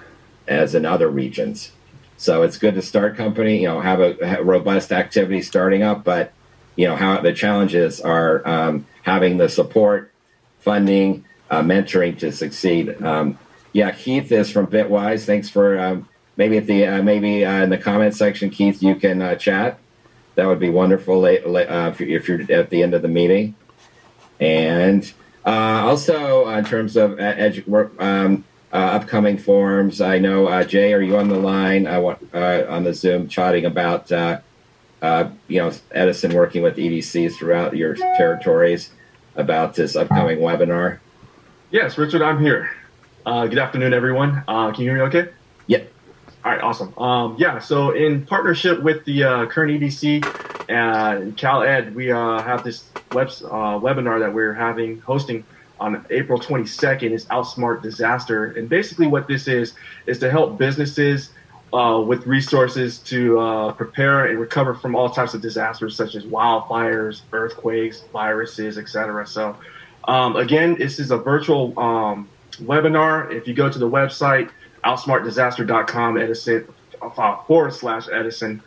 as in other regions. So it's good to start company, have a robust activity starting up, but how the challenges are having the support, funding, mentoring to succeed. Keith is from Bitwise. Thanks for maybe in the comment section, Keith, you can chat. That would be wonderful if you're at the end of the meeting. And also in terms of upcoming forums, I know Jay, are you on the line? On the Zoom chatting about Edison working with EDCs throughout your territories about this upcoming webinar? Yes, Richard, I'm here. Good afternoon, everyone. Can you hear me okay? Yep. All right, awesome. So in partnership with the Kern EDC and CalEd, we have this webinar that we're hosting on April 22nd. It's Outsmart Disaster. And basically what this is to help businesses with resources to prepare and recover from all types of disasters such as wildfires, earthquakes, viruses, etc. So again, this is a virtual webinar. If you go to the website, outsmartdisaster.com, Edison /Edison,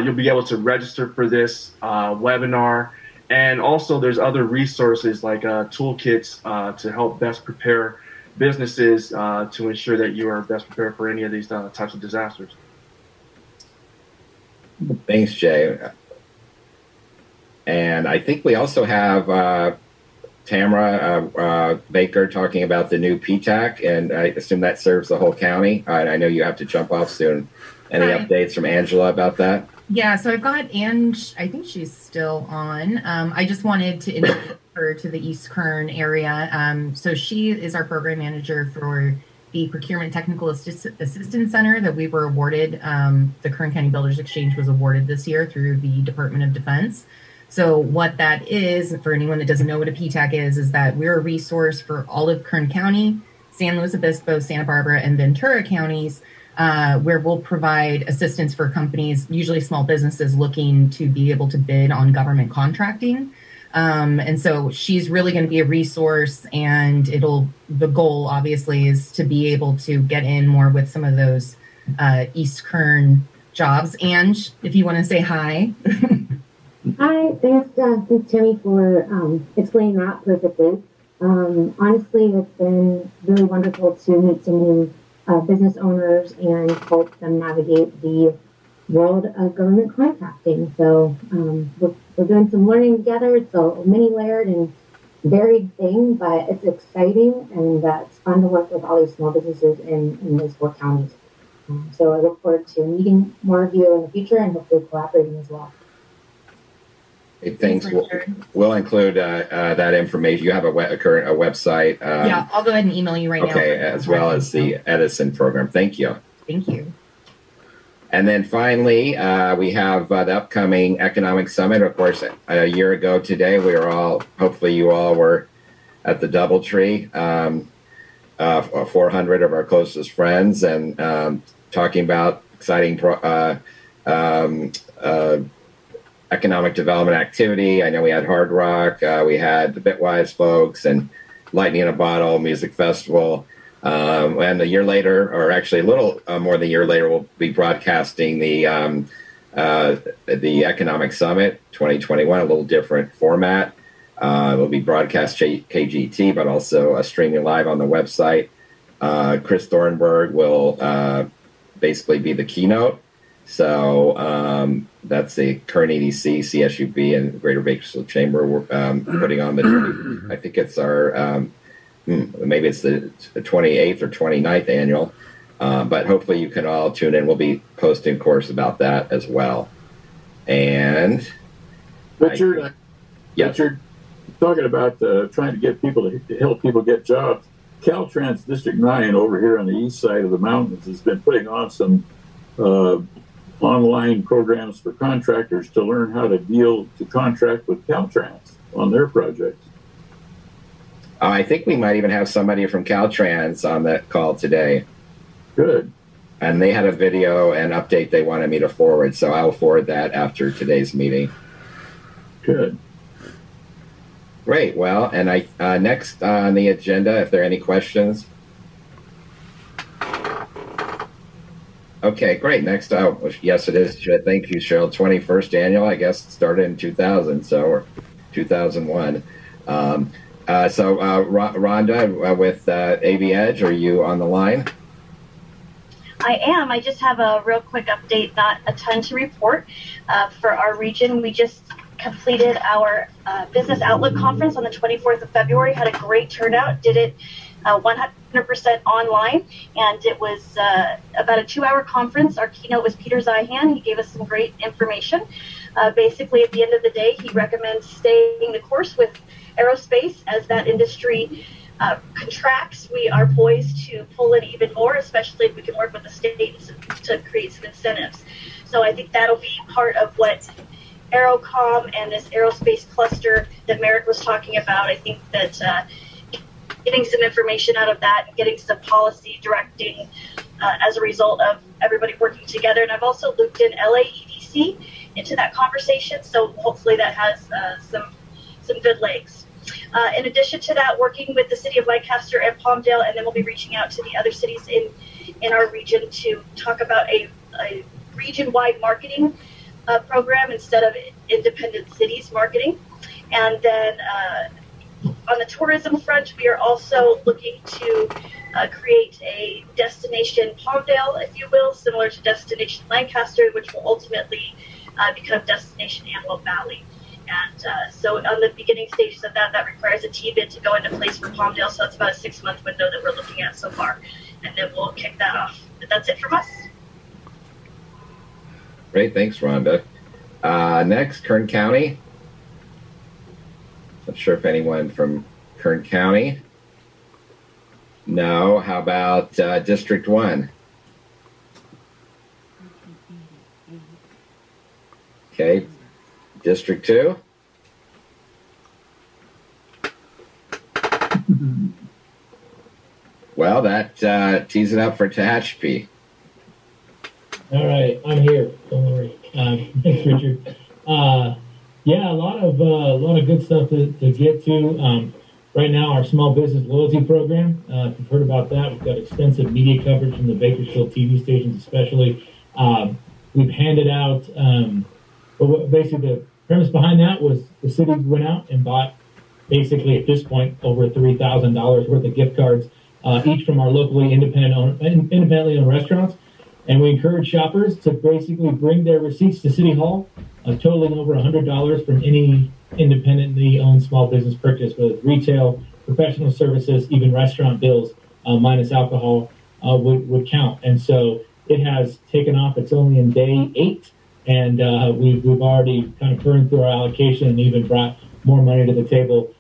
you'll be able to register for this webinar. And also there's other resources like toolkits to help best prepare businesses to ensure that you are best prepared for any of these types of disasters. Thanks, Jay. And I think we also have Tamara Baker talking about the new PTAC, and I assume that serves the whole county. I know you have to jump off soon. Any updates from Angela about that? Yeah, so I've got Ange, I think she's still on. I just wanted to introduce her to the East Kern area. So she is our program manager for the Procurement Technical Assistance Center that we were awarded. The Kern County Builders Exchange was awarded this year through the Department of Defense. So what that is, for anyone that doesn't know what a PTAC is that we're a resource for all of Kern County, San Luis Obispo, Santa Barbara, and Ventura counties, where we'll provide assistance for companies, usually small businesses, looking to be able to bid on government contracting. And so she's really going to be a resource, and the goal obviously is to be able to get in more with some of those East Kern jobs. Ange, if you want to say hi. Hi, thanks Tammy for explaining that perfectly. Honestly, it's been really wonderful to meet some new business owners and help them navigate the world of government contracting. So we're doing some learning together. It's a many-layered and varied thing, but it's exciting, and it's fun to work with all these small businesses in those 4 counties. So I look forward to meeting more of you in the future and hopefully collaborating as well. Hey, thanks. We'll include that information. You have a website. Yeah, I'll go ahead and email you right now. Okay, as well as the Edison program. Thank you. Thank you. And then finally, we have the upcoming Economic Summit. Of course, a year ago today, hopefully you all were at the Doubletree, 400 of our closest friends, and talking about exciting economic development activity. I know we had Hard Rock, we had the Bitwise folks, and Lightning in a Bottle Music Festival. And a year later, or actually a little more than a year later, we'll be broadcasting the the Economic Summit 2021, a little different format. It will be broadcast KGT, but also streaming live on the website. Chris Thornburg will basically be the keynote. So that's the Kern EDC, CSUB, and Greater Bakersfield Chamber. We're putting on the, I think it's our, maybe it's the 28th or 29th annual. But hopefully you can all tune in. We'll be posting course about that as well. And Richard, yes. Richard, talking about trying to get people to help people get jobs. Caltrans District 9 over here on the east side of the mountains has been putting on some online programs for contractors to learn how to contract with Caltrans on their projects. I think we might even have somebody from Caltrans on that call today. Good. And they had a video and update they wanted me to forward, so I'll forward that after today's meeting. Good. Great. Well, and next on the agenda, if there are any questions. Okay, great. Next, yes, it is. Thank you, Cheryl. 21st annual, I guess, started in 2000, or 2001. So, Rhonda with AV Edge, are you on the line? I am. I just have a real quick update, not a ton to report. For our region, we just completed our Business Outlook Conference on the 24th of February, had a great turnout, did it 100% online, and it was about a 2-hour conference. Our keynote was Peter Zihan. He gave us some great information. Basically, at the end of the day, he recommends staying the course with aerospace as that industry contracts. We are poised to pull in even more, especially if we can work with the states to create some incentives. So I think that'll be part of what Aerocom and this aerospace cluster that Marek was talking about. I think that getting some information out of that and getting some policy directing as a result of everybody working together. And I've also looped in LA EDC into that conversation, so hopefully that has some good legs. In addition to that, working with the city of Lancaster and Palmdale, and then we'll be reaching out to the other cities in our region to talk about a region-wide marketing program instead of independent cities marketing. And then on the tourism front, we are also looking to create a destination Palmdale, if you will, similar to Destination Lancaster, which will ultimately become Destination Antelope Valley. And so on the beginning stages of that requires a T-bid to go into place for Palmdale. So it's about a 6-month window that we're looking at so far. And then we'll kick that off. But that's it from us. Great. Thanks, Rhonda. Next, Kern County. Not sure if anyone from Kern County. No. How about District 1? Okay. District 2? Well, that tees it up for Tehachapi. All right, I'm here. Don't worry. Thanks, Richard. Yeah, a lot of good stuff to get to. Right now, our small business loyalty program. If you've heard about that, we've got extensive media coverage from the Bakersfield TV stations, especially. We've handed out. Basically, the premise behind that was the city went out and bought, basically at this point, over $3,000 worth of gift cards, each from our locally independently owned restaurants. And we encourage shoppers to basically bring their receipts to City Hall, totaling over $100 from any independently owned small business purchase, whether it's retail, professional services, even restaurant bills, minus alcohol, would count. And so it has taken off. It's only in day 8. And we've already kind of burned through our allocation and even brought more money to the table.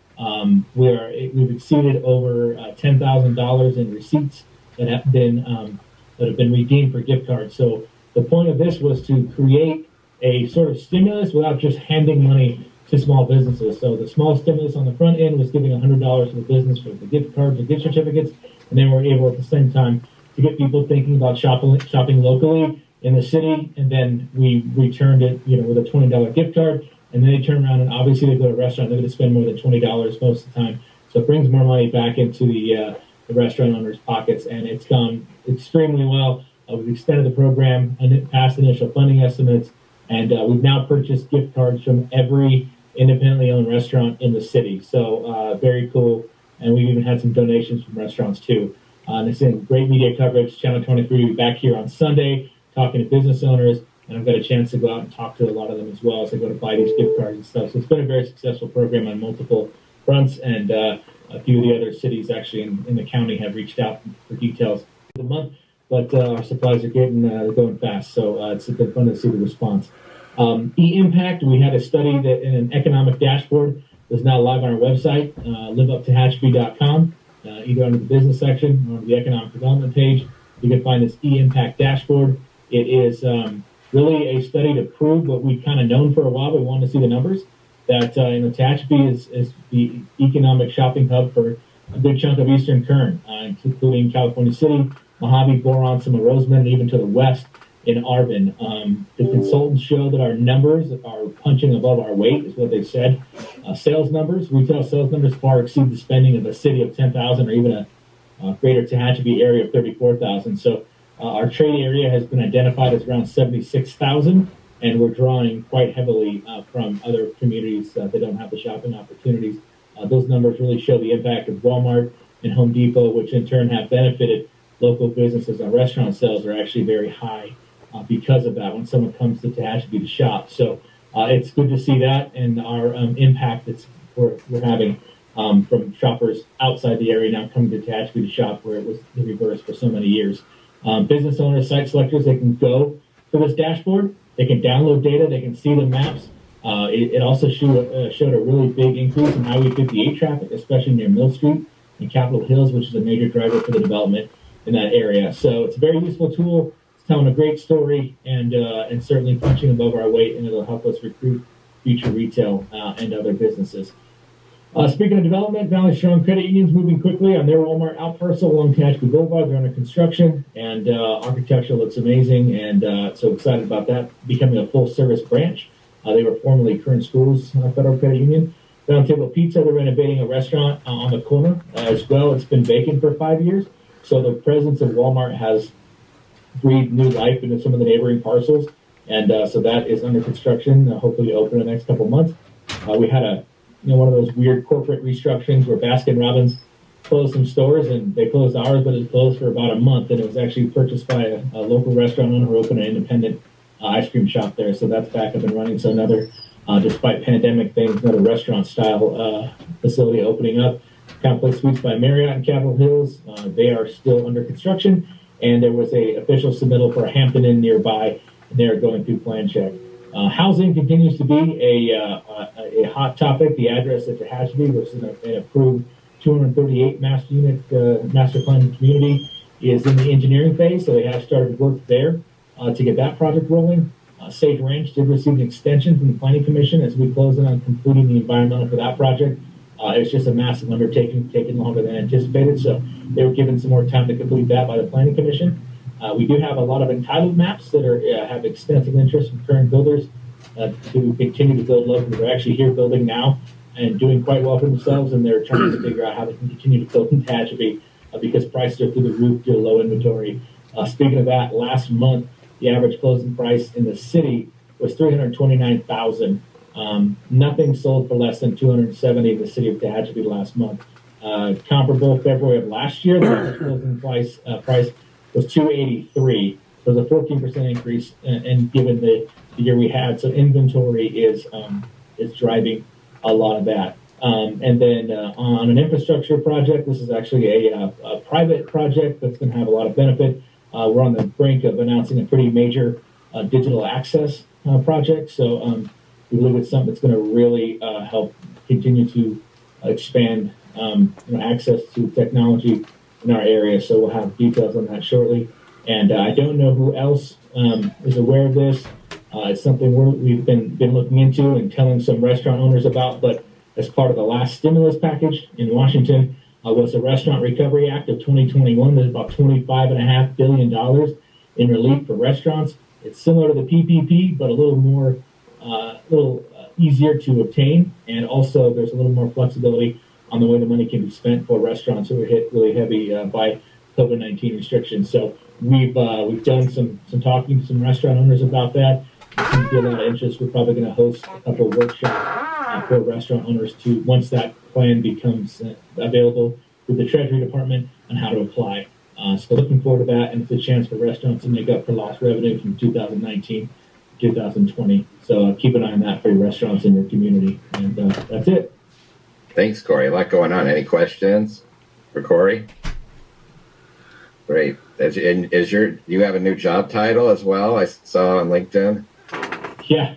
We've exceeded over $10,000 in receipts that have been redeemed for gift cards. So the point of this was to create a sort of stimulus without just handing money to small businesses. So the small stimulus on the front end was giving $100 to the business for the gift cards and gift certificates, and then we're able at the same time to get people thinking about shopping locally in the city, and then we returned it, with a $20 gift card, and then they turn around and obviously they go to a restaurant, they're going to spend more than $20 most of the time. So it brings more money back into the restaurant owners' pockets, and it's gone extremely well. We've extended the program and it passed initial funding estimates, And we've now purchased gift cards from every independently owned restaurant in the city. So very cool. And we've even had some donations from restaurants too. And it's in great media coverage. Channel 23 will be back here on Sunday talking to business owners. And I've got a chance to go out and talk to a lot of them as well as I go to buy these gift cards and stuff. So it's been a very successful program on multiple fronts. And a few of the other cities actually in the county have reached out for details for the month. But our supplies are going fast. So it's been fun to see the response. E-Impact, we had a study that in an economic dashboard that's now live on our website, liveuptohatchby.com, either under the business section or on the economic development page. You can find this E-Impact dashboard. It is really a study to prove what we've kind of known for a while. We wanted to see the numbers that Tehachapi is the economic shopping hub for a good chunk of Eastern Kern, including California City, Mojave, Boron, some of Roseman, and even to the west in Arvin. The consultants show that our numbers are punching above our weight, is what they said. Sales numbers, retail sales numbers far exceed the spending of a city of 10,000 or even a greater Tehachapi area of 34,000. So our trade area has been identified as around 76,000, and we're drawing quite heavily from other communities that don't have the shopping opportunities. Those numbers really show the impact of Walmart and Home Depot, which in turn have benefited local businesses. Our restaurant sales are actually very high because of that when someone comes to Tehachapi to shop. So it's good to see that and our impact that we're having from shoppers outside the area now coming to Tehachapi to shop, where it was the reverse for so many years. Business owners, site selectors, they can go to this dashboard, they can download data, they can see the maps. It also showed a really big increase in Highway 58 traffic, especially near Mill Street and Capitol Hills, which is a major driver for the development in that area. So it's a very useful tool. It's telling a great story and certainly punching above our weight, and it'll help us recruit future retail and other businesses. Speaking of development, Valley Strong Credit Union's moving quickly on their Walmart out parcel along Tehachapi Boulevard. They're under construction, and architecture looks amazing, and so excited about that becoming a full-service branch. They were formerly Kern Schools Federal Credit Union. Round Table Pizza, they're renovating a restaurant on the corner as well. It's been vacant for 5 years, so the presence of Walmart has breathed new life into some of the neighboring parcels, and so that is under construction, hopefully open in the next couple months. We had one of those weird corporate restructurings where Baskin-Robbins closed some stores, and they closed ours, but it was closed for about a month, and it was actually purchased by a local restaurant owner who opened an independent ice cream shop there. So that's back up and running. So another, despite pandemic things, another restaurant-style facility opening up. Complex Suites by Marriott in Capitol Hills. They are still under construction, and there was a official submittal for a Hampton Inn nearby, and they are going through plan check. Housing continues to be a hot topic. The address at Tehachapi, which is an approved 238 master plan community, is in the engineering phase, so they have started work there to get that project rolling. Safe Ranch did receive an extension from the Planning Commission as we close in on completing the environmental for that project. It's just a massive undertaking, taking longer than anticipated, so they were given some more time to complete that by the Planning Commission. We do have a lot of entitled maps that have extensive interest from current builders to continue to build locally. They're actually here building now and doing quite well for themselves, and they're trying to figure out how they can continue to build in Tehachapi because prices are through the roof due to low inventory. Speaking of that, last month, the average closing price in the city was $329,000. Nothing sold for less than $270 in the city of Tehachapi last month. Comparable February of last year, the average closing price was $283. So it was a 14% increase, and given the year we had, so inventory is driving a lot of that. And then on an infrastructure project, this is actually a private project that's going to have a lot of benefit. We're on the brink of announcing a pretty major digital access project. So we believe it's something that's going to really help continue to expand access to technology in our area. So we'll have details on that shortly. And I don't know who else is aware of this. It's something we've been looking into and telling some restaurant owners about, but as part of the last stimulus package in Washington was the Restaurant Recovery Act of 2021. There's about $25.5 billion in relief for restaurants. It's similar to the PPP, but a little more, easier to obtain. And also there's a little more flexibility on the way the money can be spent for restaurants who were hit really heavy by COVID-19 restrictions. So we've done some talking to some restaurant owners about that. there seems to be a lot of interest. We're probably going to host a couple of workshops for restaurant owners too, once that plan becomes available with the Treasury Department on how to apply. So looking forward to that, and it's a chance for restaurants to make up for lost revenue from 2019 to 2020. So keep an eye on that for your restaurants in your community. And that's it. Thanks, Corey. A lot going on. Any questions for Corey? Great. Do you have a new job title as well? I saw on LinkedIn. Yeah.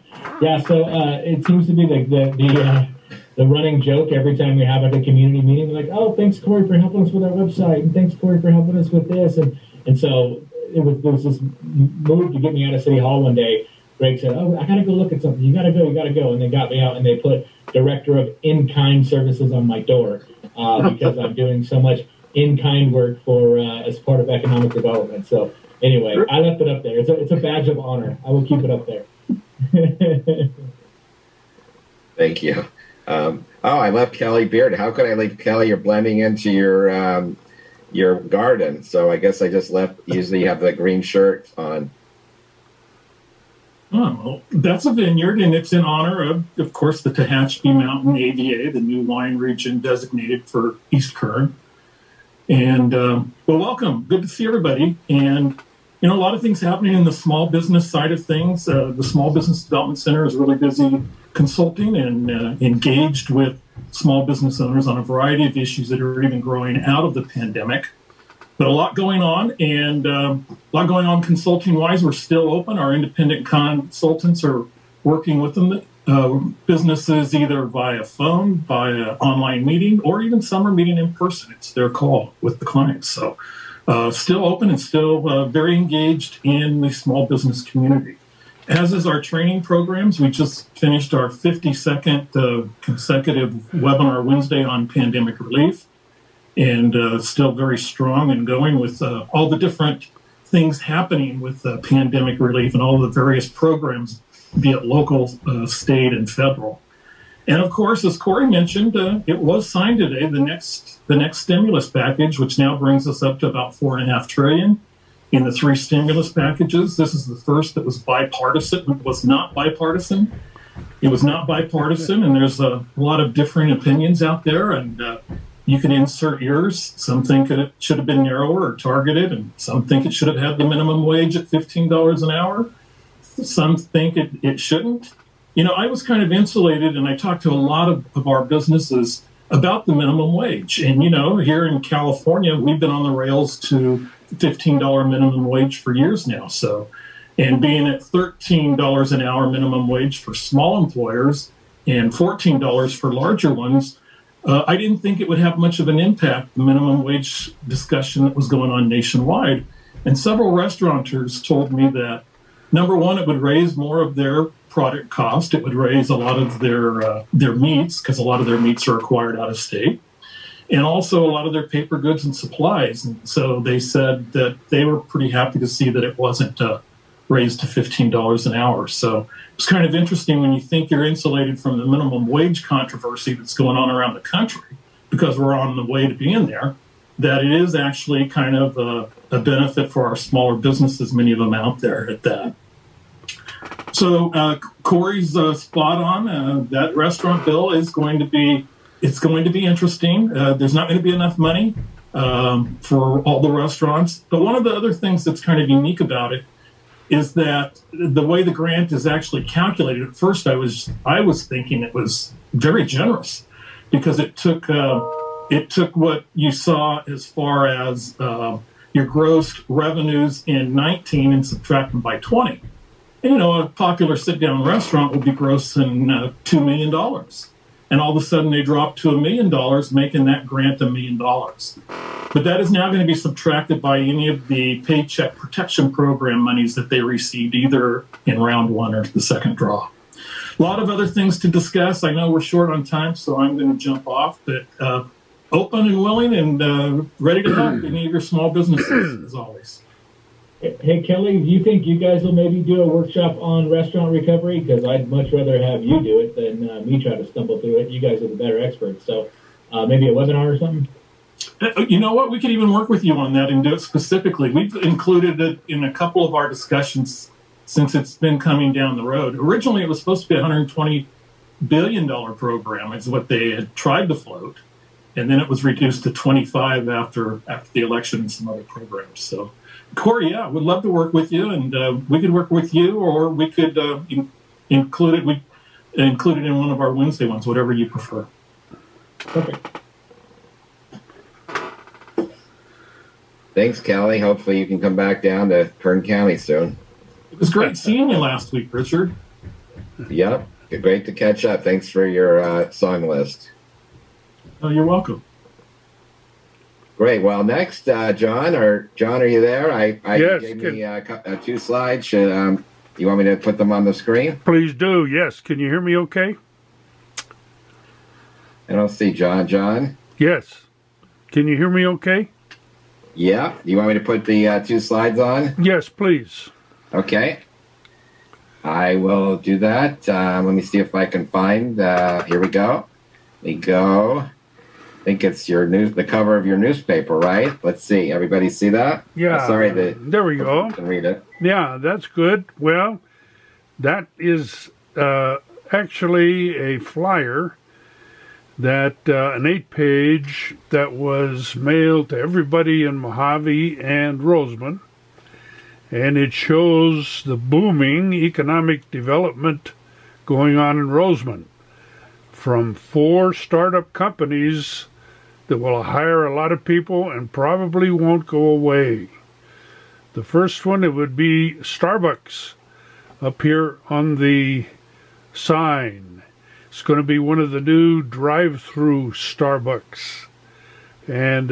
So it seems to be the running joke every time we have a community meeting. We're like, oh, thanks, Corey, for helping us with our website, and thanks, Corey, for helping us with this. And so there was this move to get me out of City Hall one day. Greg said, oh, I got to go look at something. You got to go. And they got me out, and they put Director of In-Kind Services on my door because I'm doing so much in-kind work for as part of economic development. So anyway, I left it up there. It's a badge of honor. I will keep it up there. Thank you. I left Kelly Beard. How could I leave Kelly? You're blending into your garden. So I guess I just left. Usually you have the green shirt on. Oh, well, that's a vineyard, and it's in honor of course, the Tehachapi Mountain AVA, the new wine region designated for East Kern. And, well, welcome. Good to see everybody. And, a lot of things happening in the small business side of things. The Small Business Development Center is really busy consulting and engaged with small business owners on a variety of issues that are even growing out of the pandemic. But a lot going on, and a lot going on consulting-wise. We're still open. Our independent consultants are working with them, businesses either via phone, via online meeting, or even some are meeting in person. It's their call with the clients. So still open and still very engaged in the small business community. As is our training programs. We just finished our 52nd consecutive webinar Wednesday on pandemic relief. And still very strong and going with all the different things happening with pandemic relief and all the various programs, be it local, state, and federal. And of course, as Corey mentioned, it was signed today, the next stimulus package, which now brings us up to about $4.5 trillion in the 3 stimulus packages. This is the first that was bipartisan. It was not bipartisan. And there's a lot of different opinions out there, and you can insert yours. Some think it should have been narrower or targeted, and some think it should have had the minimum wage at $15 an hour. Some think it shouldn't. I was kind of insulated, and I talked to a lot of our businesses about the minimum wage. And, here in California, we've been on the rails to $15 minimum wage for years now. So, and being at $13 an hour minimum wage for small employers and $14 for larger ones, I didn't think it would have much of an impact, the minimum wage discussion that was going on nationwide. And several restaurateurs told me that, number one, it would raise more of their product cost. It would raise a lot of their meats, because a lot of their meats are acquired out of state, and also a lot of their paper goods and supplies. And so they said that they were pretty happy to see that it wasn't raised to $15 an hour. So it's kind of interesting when you think you're insulated from the minimum wage controversy that's going on around the country, because we're on the way to being there, that it is actually kind of a benefit for our smaller businesses, many of them out there at that. So Corey's spot on. That restaurant bill is going to be interesting. There's not going to be enough money for all the restaurants. But one of the other things that's kind of unique about it is that the way the grant is actually calculated, at first I was thinking it was very generous, because it took what you saw as far as your gross revenues in 19 and subtract them by 20. And, a popular sit-down restaurant would be grossing $2 million. And all of a sudden they dropped to $1 million, making that grant $1 million. But that is now going to be subtracted by any of the Paycheck Protection Program monies that they received, either in round one or the second draw. A lot of other things to discuss. I know we're short on time, so I'm going to jump off. But open and willing and ready to help any of your small businesses, as always. Hey, Kelly, do you think you guys will maybe do a workshop on restaurant recovery? Because I'd much rather have you do it than me try to stumble through it. You guys are the better experts. So maybe a webinar or something? You know what? We could even work with you on that and do it specifically. We've included it in a couple of our discussions since it's been coming down the road. Originally, it was supposed to be a $120 billion program, is what they had tried to float. And then it was reduced to 25 after the election and some other programs. So, Corey, yeah, would love to work with you, and we could work with you, or we could include it in one of our Wednesday ones, whatever you prefer. Perfect. Thanks, Kelly. Hopefully you can come back down to Kern County soon. It was great seeing you last week, Richard. Yep. Great to catch up. Thanks for your song list. Oh, you're welcome. Great. Well, next, John, are you there? Yes, gave me 2 slides. You want me to put them on the screen? Please do. Yes. Can you hear me okay? I don't see John. John? Yes. Can you hear me okay? Yeah. You want me to put the 2 slides on? Yes, please. Okay. I will do that. Let me see if I can find. Here we go. I think it's the cover of your newspaper, right? Let's see. Everybody see that? Yeah. Sorry. There we go. You can read it. Yeah, that's good. Well, that is actually a flyer that an 8-page that was mailed to everybody in Mojave and Roseman. And it shows the booming economic development going on in Roseman from 4 startup companies that will hire a lot of people and probably won't go away. The first one, it would be Starbucks up here on the sign. It's going to be one of the new drive-through Starbucks. And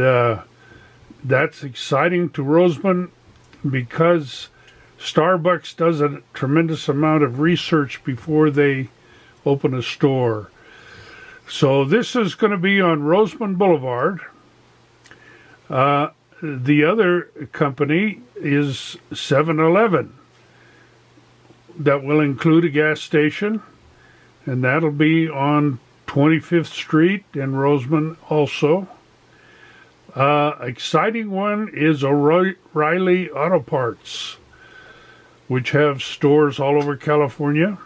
that's exciting to Roseman because Starbucks does a tremendous amount of research before they open a store. So this is going to be on Roseman Boulevard. The other company is 7-Eleven. That will include a gas station, and that'll be on 25th Street in Roseman also. Exciting one is O'Reilly Auto Parts, which have stores all over California.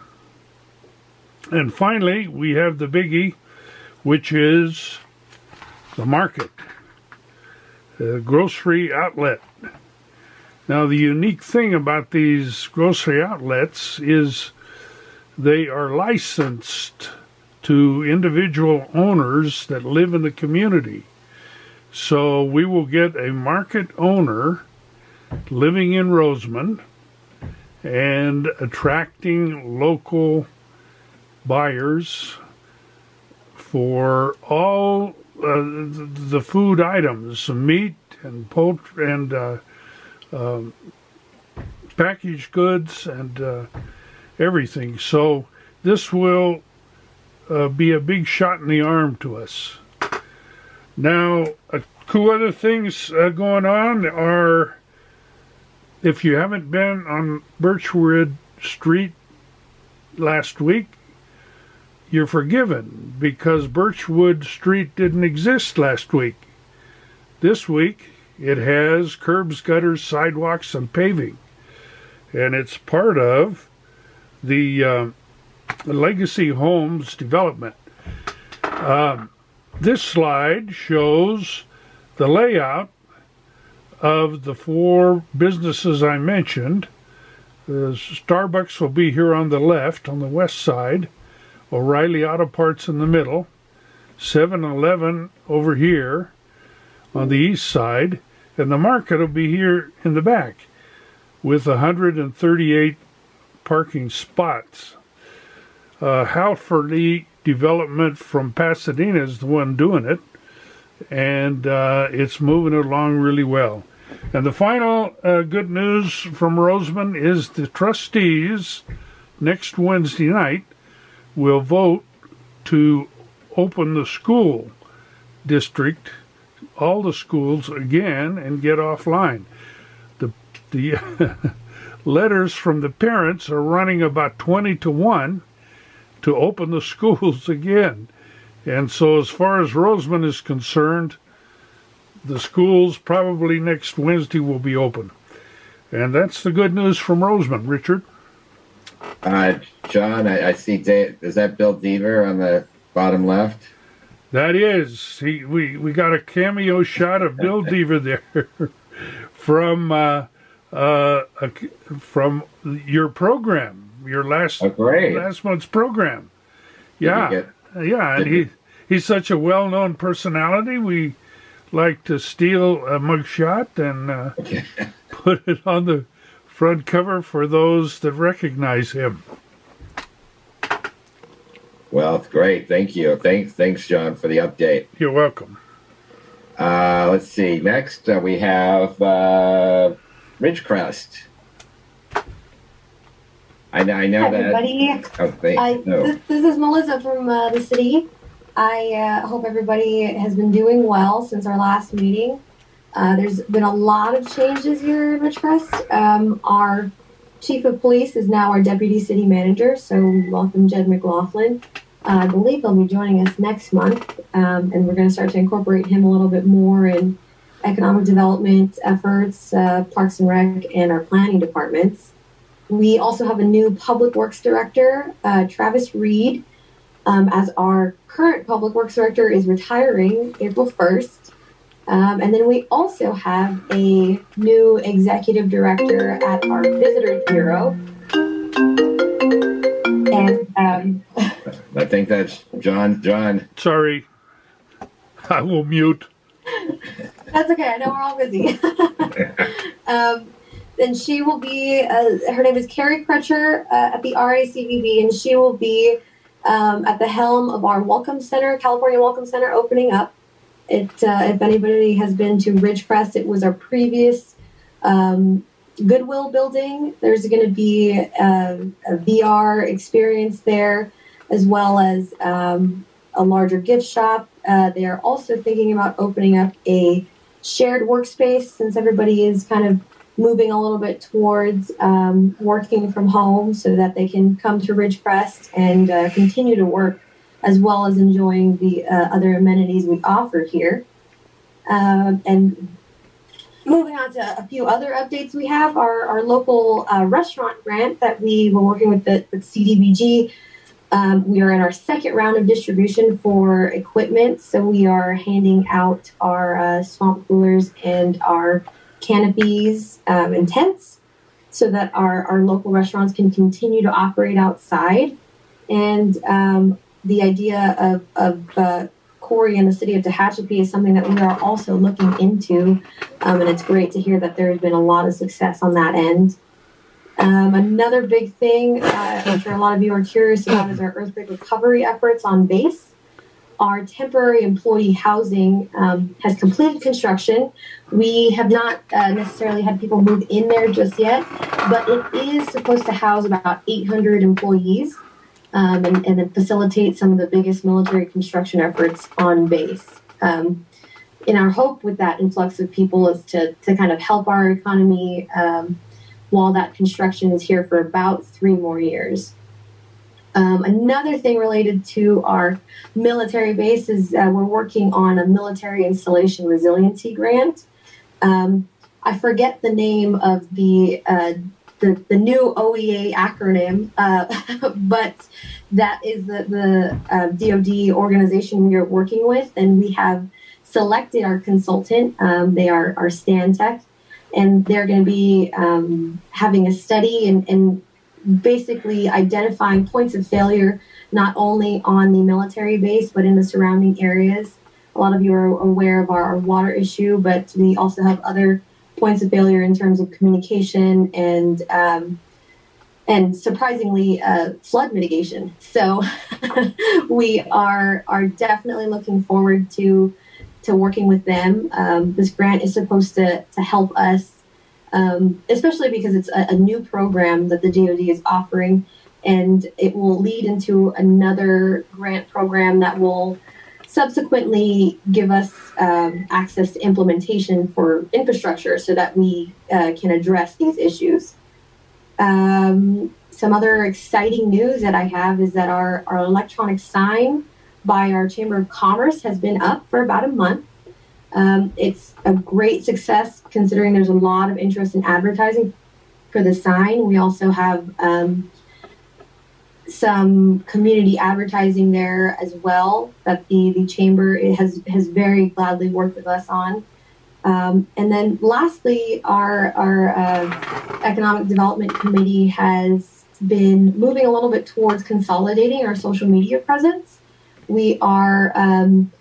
And finally, we have the biggie, which is the market, the grocery outlet. Now, the unique thing about these grocery outlets is they are licensed to individual owners that live in the community. So we will get a market owner living in Roseman and attracting local buyers for all the food items, meat and poultry and packaged goods and everything. So this will be a big shot in the arm to us. Now, 2 other things going on are, if you haven't been on Birchwood Street last week, you're forgiven because Birchwood Street didn't exist last week. This week, it has curbs, gutters, sidewalks, and paving. And it's part of the Legacy Homes development. This slide shows the layout of the 4 businesses I mentioned. Starbucks will be here on the left, on the west side. O'Reilly Auto Parts in the middle. 7-Eleven over here on the east side. And the market will be here in the back with 138 parking spots. Halford Development from Pasadena is the one doing it, and it's moving along really well. And the final good news from Roseman is the trustees next Wednesday night will vote to open the school district, all the schools again, and get offline. The letters from the parents are running about 20-1 to open the schools again. And so as far as Roseman is concerned, the schools probably next Wednesday will be open. And that's the good news from Roseman. Richard? John, I see. Is that Bill Deaver on the bottom left? That is. We got a cameo shot of Bill Deaver there from your program, your last month's program. Yeah, and he's such a well-known personality. We like to steal a mugshot and put it on the front cover for those that recognize him. Well, great. Thank you. Thanks, John, for the update. You're welcome. Let's see. Next, we have Ridgecrest. I know Hi, that. Everybody. This is Melissa from the city. I hope everybody has been doing well since our last meeting. There's been a lot of changes here in Ridgecrest. Our chief of police is now our deputy city manager, so welcome Jed McLaughlin. I believe he'll be joining us next month, and we're going to start to incorporate him a little bit more in economic development efforts, Parks and Rec, and our planning departments. We also have a new public works director, Travis Reed, as our current public works director is retiring April 1st. And then we also have a new executive director at our visitor bureau. And I think that's John. Sorry, I will mute. That's okay. I know we're all busy. And she will be, her name is Carrie Crutcher at the RACVB, and she will be at the helm of our Welcome Center, California Welcome Center, opening up. If anybody has been to Ridgecrest, it was our previous Goodwill building. There's going to be a VR experience there, as well as a larger gift shop. They are also thinking about opening up a shared workspace, since everybody is kind of moving a little bit towards working from home, so that they can come to Ridgecrest and continue to work, as well as enjoying the other amenities we offer here. And moving on to a few other updates, we have our local restaurant grant that we were working with CDBG. We are in our second round of distribution for equipment, so we are handing out our swamp coolers and our canopies and tents, so that our local restaurants can continue to operate outside. And the idea of Corey and the city of Tehachapi is something that we are also looking into, and it's great to hear that there's been a lot of success on that end. Another big thing I'm sure a lot of you are curious about is our earthquake recovery efforts on base. Our temporary employee housing has completed construction. We have not necessarily had people move in there just yet, but it is supposed to house about 800 employees. And then facilitate some of the biggest military construction efforts on base. And our hope with that influx of people is to kind of help our economy while that construction is here for about 3 more years. Another thing related to our military base is we're working on a military installation resiliency grant. I forget the name of the new OEA acronym, but that is the DoD organization we are working with, and we have selected our consultant. They are our Stantec, and they're going to be having a study and basically identifying points of failure, not only on the military base, but in the surrounding areas. A lot of you are aware of our water issue, but we also have other points of failure in terms of communication and surprisingly flood mitigation. So we are definitely looking forward to working with them. This grant is supposed to help us, especially because it's a new program that the DoD is offering, and it will lead into another grant program that will subsequently give us access to implementation for infrastructure, so that we can address these issues. Some other exciting news that I have is that our electronic sign by our Chamber of Commerce has been up for about a month. It's a great success, considering there's a lot of interest in advertising for the sign. We also have some community advertising there as well that the chamber has very gladly worked with us on. And then lastly, our economic development committee has been moving a little bit towards consolidating our social media presence. We are, I'm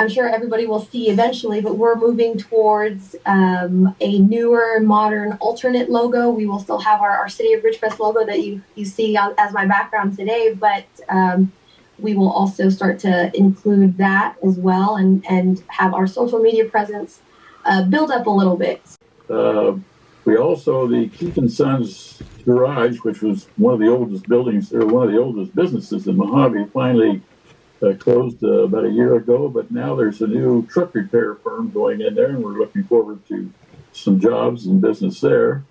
sure everybody will see eventually, but we're moving towards a newer, modern, alternate logo. We will still have our City of Ridgecrest logo that you see as my background today, but we will also start to include that as well and have our social media presence build up a little bit. We also, the Keith and Sons Garage, which was one of the oldest buildings, or one of the oldest businesses in Mojave, finally closed about a year ago, but now there's a new truck repair firm going in there, and we're looking forward to some jobs and business there.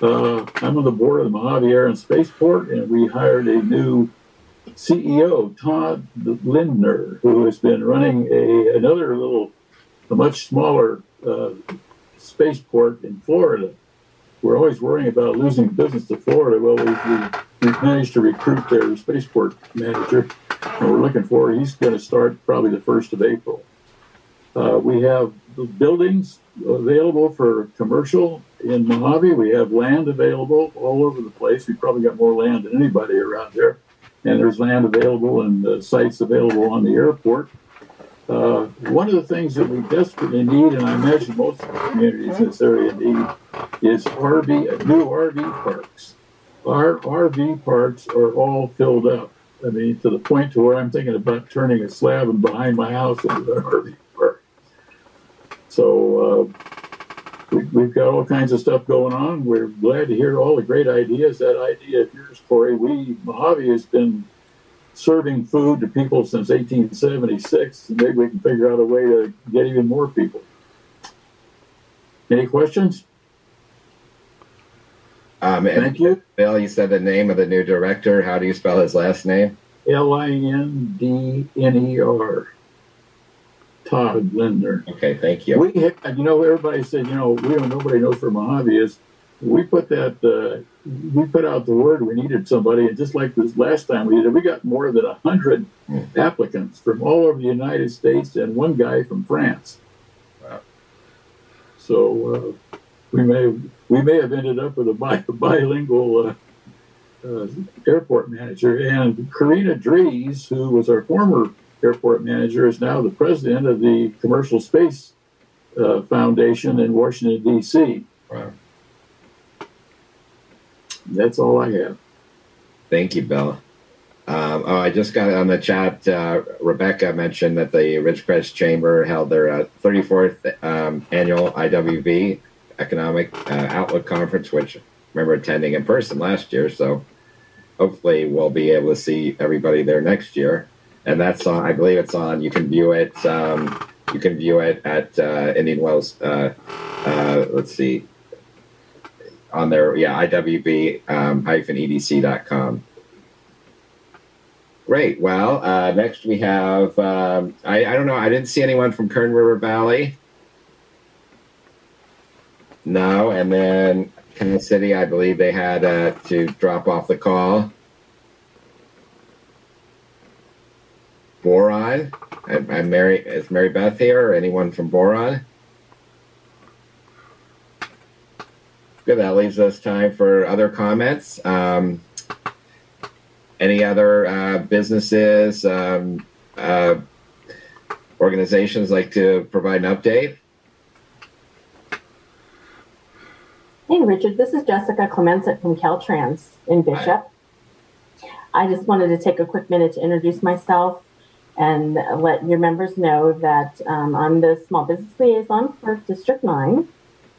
I'm on the board of the Mojave Air and Spaceport, and we hired a new CEO, Todd Lindner, who has been running a much smaller spaceport in Florida. We're always worrying about losing business to Florida. Well, we've managed to recruit their spaceport manager, and we're looking forward. He's going to start probably the 1st of April. We have buildings available for commercial in Mojave. We have land available all over the place. We probably got more land than anybody around there. And there's land available and sites available on the airport. One of the things that we desperately need, and I imagine most of the communities in this area need, is new RV parks. Our RV parks are all filled up. I mean, to the point to where I'm thinking about turning a slab behind my house into an RV park. So we've got all kinds of stuff going on. We're glad to hear all the great ideas. That idea of yours, Corey, Mojave has been serving food to people since 1876, and maybe we can figure out a way to get even more people. Any questions? Thank you. Bill, you said the name of the new director. How do you spell his last name? Lindner. Todd Lindner. Okay, thank you. Everybody said, nobody knows where Mojave is. We put out the word we needed somebody, and just like this last time we got more than 100 applicants from all over the United States and one guy from France. Wow. So we may have ended up with a bilingual airport manager. And Karina Dries, who was our former airport manager, is now the president of the Commercial Space Foundation in Washington, D.C. Wow. That's all I have. Thank you, Bill. I just got on the chat. Rebecca mentioned that the Ridgecrest Chamber held their 34th annual IWB Economic Outlook Conference, which I remember attending in person last year. So hopefully we'll be able to see everybody there next year. And that's on, I believe it's on. You can view it. You can view it at Indian Wells. Let's see. On their IWB-EDC.com. Great. Well, next we have, I don't know, I didn't see anyone from Kern River Valley. No, and then Kansas City, I believe they had to drop off the call. Boron, is Mary Beth here, or anyone from Boron? Good, that leaves us time for other comments. Any other businesses, organizations like to provide an update? Hey, Richard, this is Jessica Clemenset from Caltrans in Bishop. Hi. I just wanted to take a quick minute to introduce myself and let your members know that I'm the Small Business Liaison for District 9.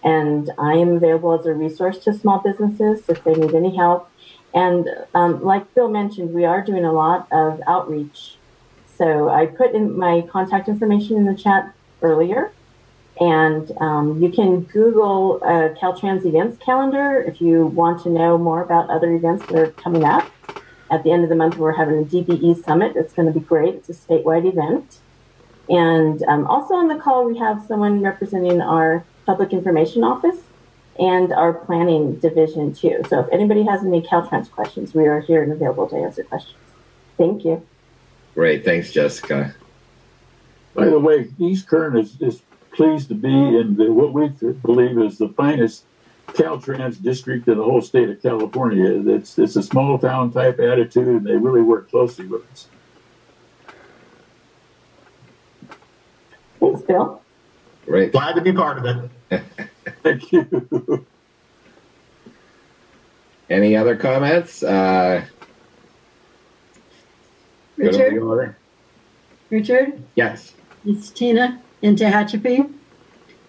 And I am available as a resource to small businesses if they need any help. And like Bill mentioned, we are doing a lot of outreach. So I put in my contact information in the chat earlier. And you can Google Caltrans events calendar if you want to know more about other events that are coming up. At the end of the month, we're having a DBE Summit. It's going to be great. It's a statewide event. And also on the call, we have someone representing our Public Information Office, and our planning division too. So if anybody has any Caltrans questions, we are here and available to answer questions. Thank you. Great. Thanks, Jessica. By the way, East Kern is pleased to be in what we believe is the finest Caltrans district in the whole state of California. It's a small town type attitude, and they really work closely with us. Thanks, Bill. Great. Glad to be part of it. Thank you. Any other comments? Richard? Yes. It's Tina in Tehachapi,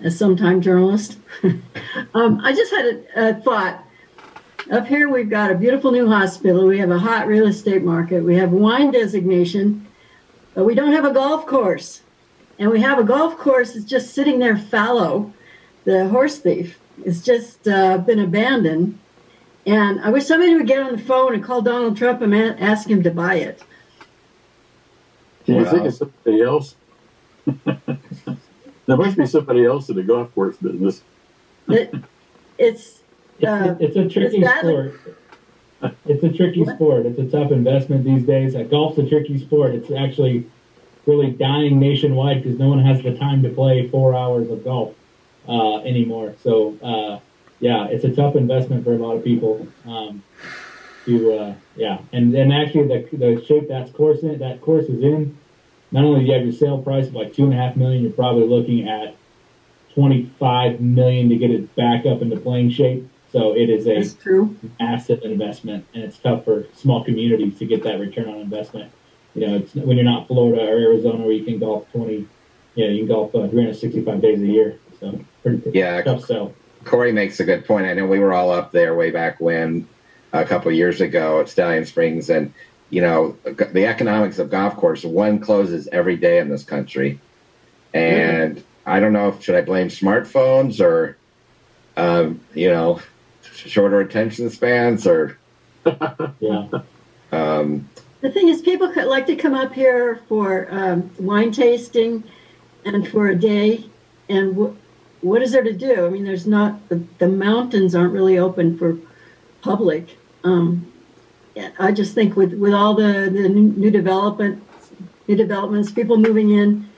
a sometime journalist. I just had a thought. Up here, we've got a beautiful new hospital. We have a hot real estate market. We have wine designation, but we don't have a golf course. And we have a golf course that's just sitting there fallow. The horse thief. It's just been abandoned. And I wish somebody would get on the phone and call Donald Trump and ask him to buy it. Can you think of somebody else? There must be somebody else in the golf course business. It's a tricky sport. It's a tricky sport. It's a tough investment these days. Golf's a tricky sport. It's actually really dying nationwide because no one has the time to play 4 hours of golf anymore. So, it's a tough investment for a lot of people. And actually the shape that course is in, not only do you have your sale price of like $2.5 million, you're probably looking at $25 million to get it back up into playing shape. So it is a massive investment, and it's tough for small communities to get that return on investment. It's when you're not Florida or Arizona where you can golf 365 days a year. So pretty tough sell. Corey makes a good point. I know we were all up there way back when, a couple of years ago at Stallion Springs, and the economics of golf course, one closes every day in this country, and I don't know should I blame smartphones or shorter attention spans or The thing is, people like to come up here for wine tasting and for a day, and what is there to do? I mean, there's not the mountains aren't really open for public. I just think with all the new developments, people moving in,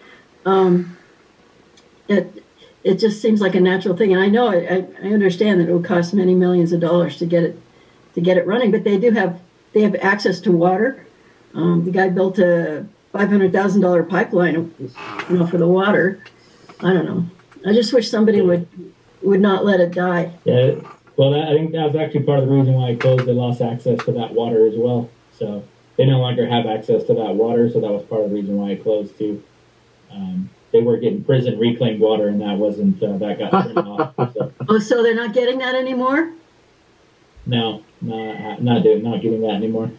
it just seems like a natural thing. And I know I understand that it will cost many millions of dollars to get it running, but they have access to water. The guy built a $500,000 pipeline, for the water. I don't know. I just wish somebody would not let it die. Yeah. Well, I think that was actually part of the reason why it closed. They lost access to that water as well. So they no longer have access to that water. So that was part of the reason why it closed too. They were getting prison reclaimed water, and that wasn't that got turned off. So. So they're not getting that anymore? No, not getting that anymore.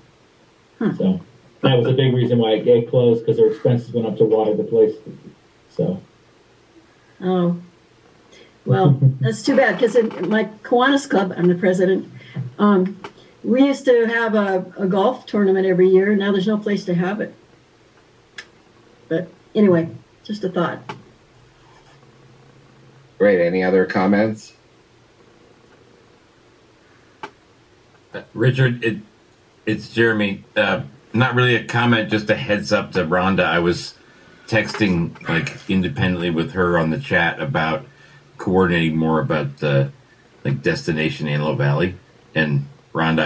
So that was a big reason why it closed, because their expenses went up to water the place. So. Oh. Well, that's too bad, because in my Kiwanis Club, I'm the president, we used to have a golf tournament every year. Now there's no place to have it. But anyway, just a thought. Great. Any other comments? Richard, it's Jeremy. Not really a comment, just a heads up to Rhonda. I was texting independently with her on the chat about coordinating more about the destination Antelope Valley. And Rhonda,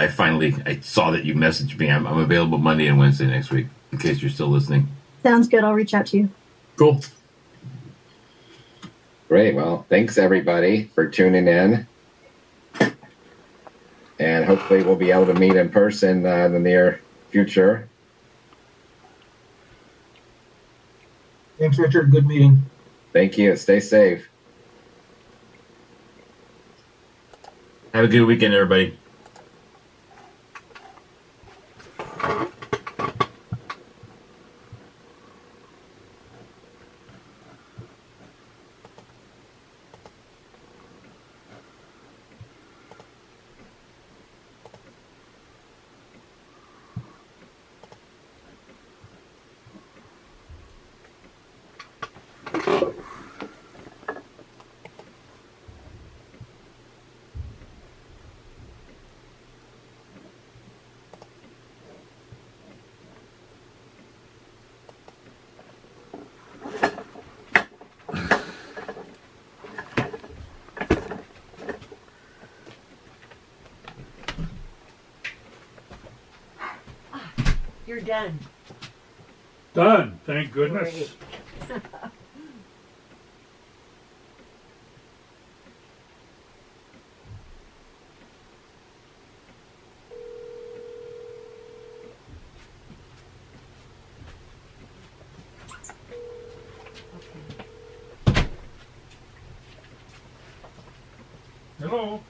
I saw that you messaged me. I'm available Monday and Wednesday next week, in case you're still listening. Sounds good. I'll reach out to you. Cool. Great. Well, thanks everybody for tuning in. And hopefully we'll be able to meet in person in the near future. Thanks, Richard. Good meeting. Thank you. Stay safe. Have a good weekend, everybody. You're done. Done. Thank goodness. Great. Hello.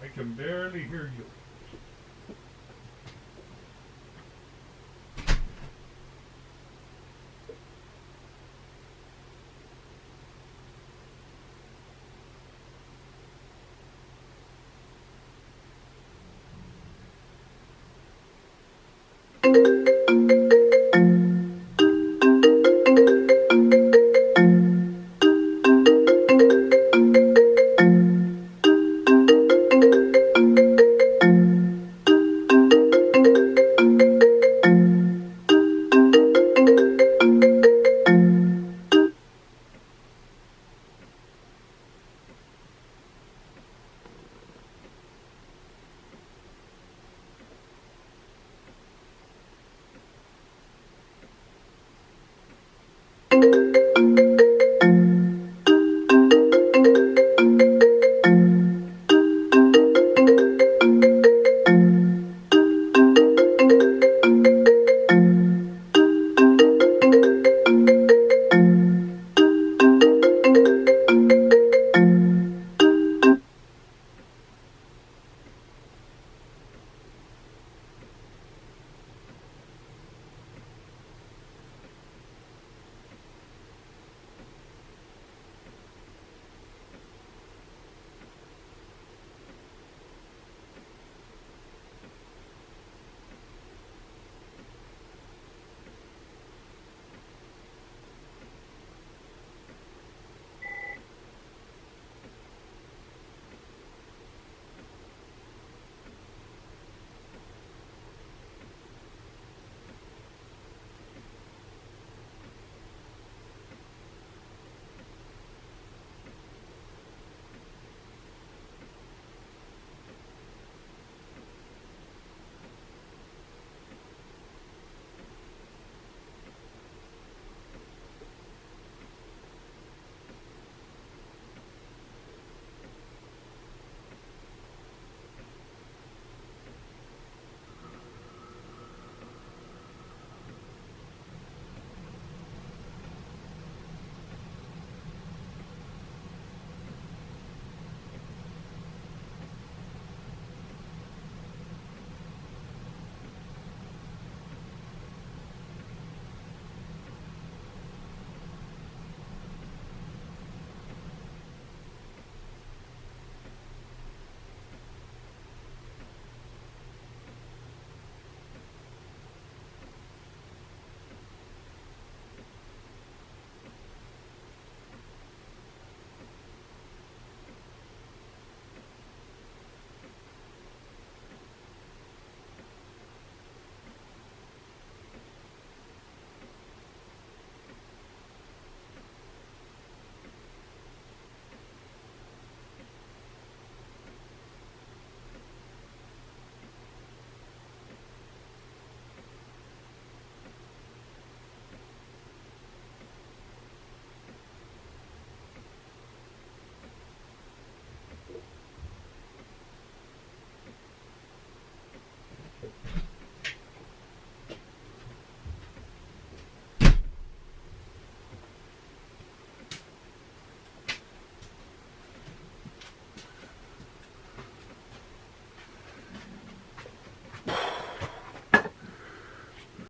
I can barely hear you.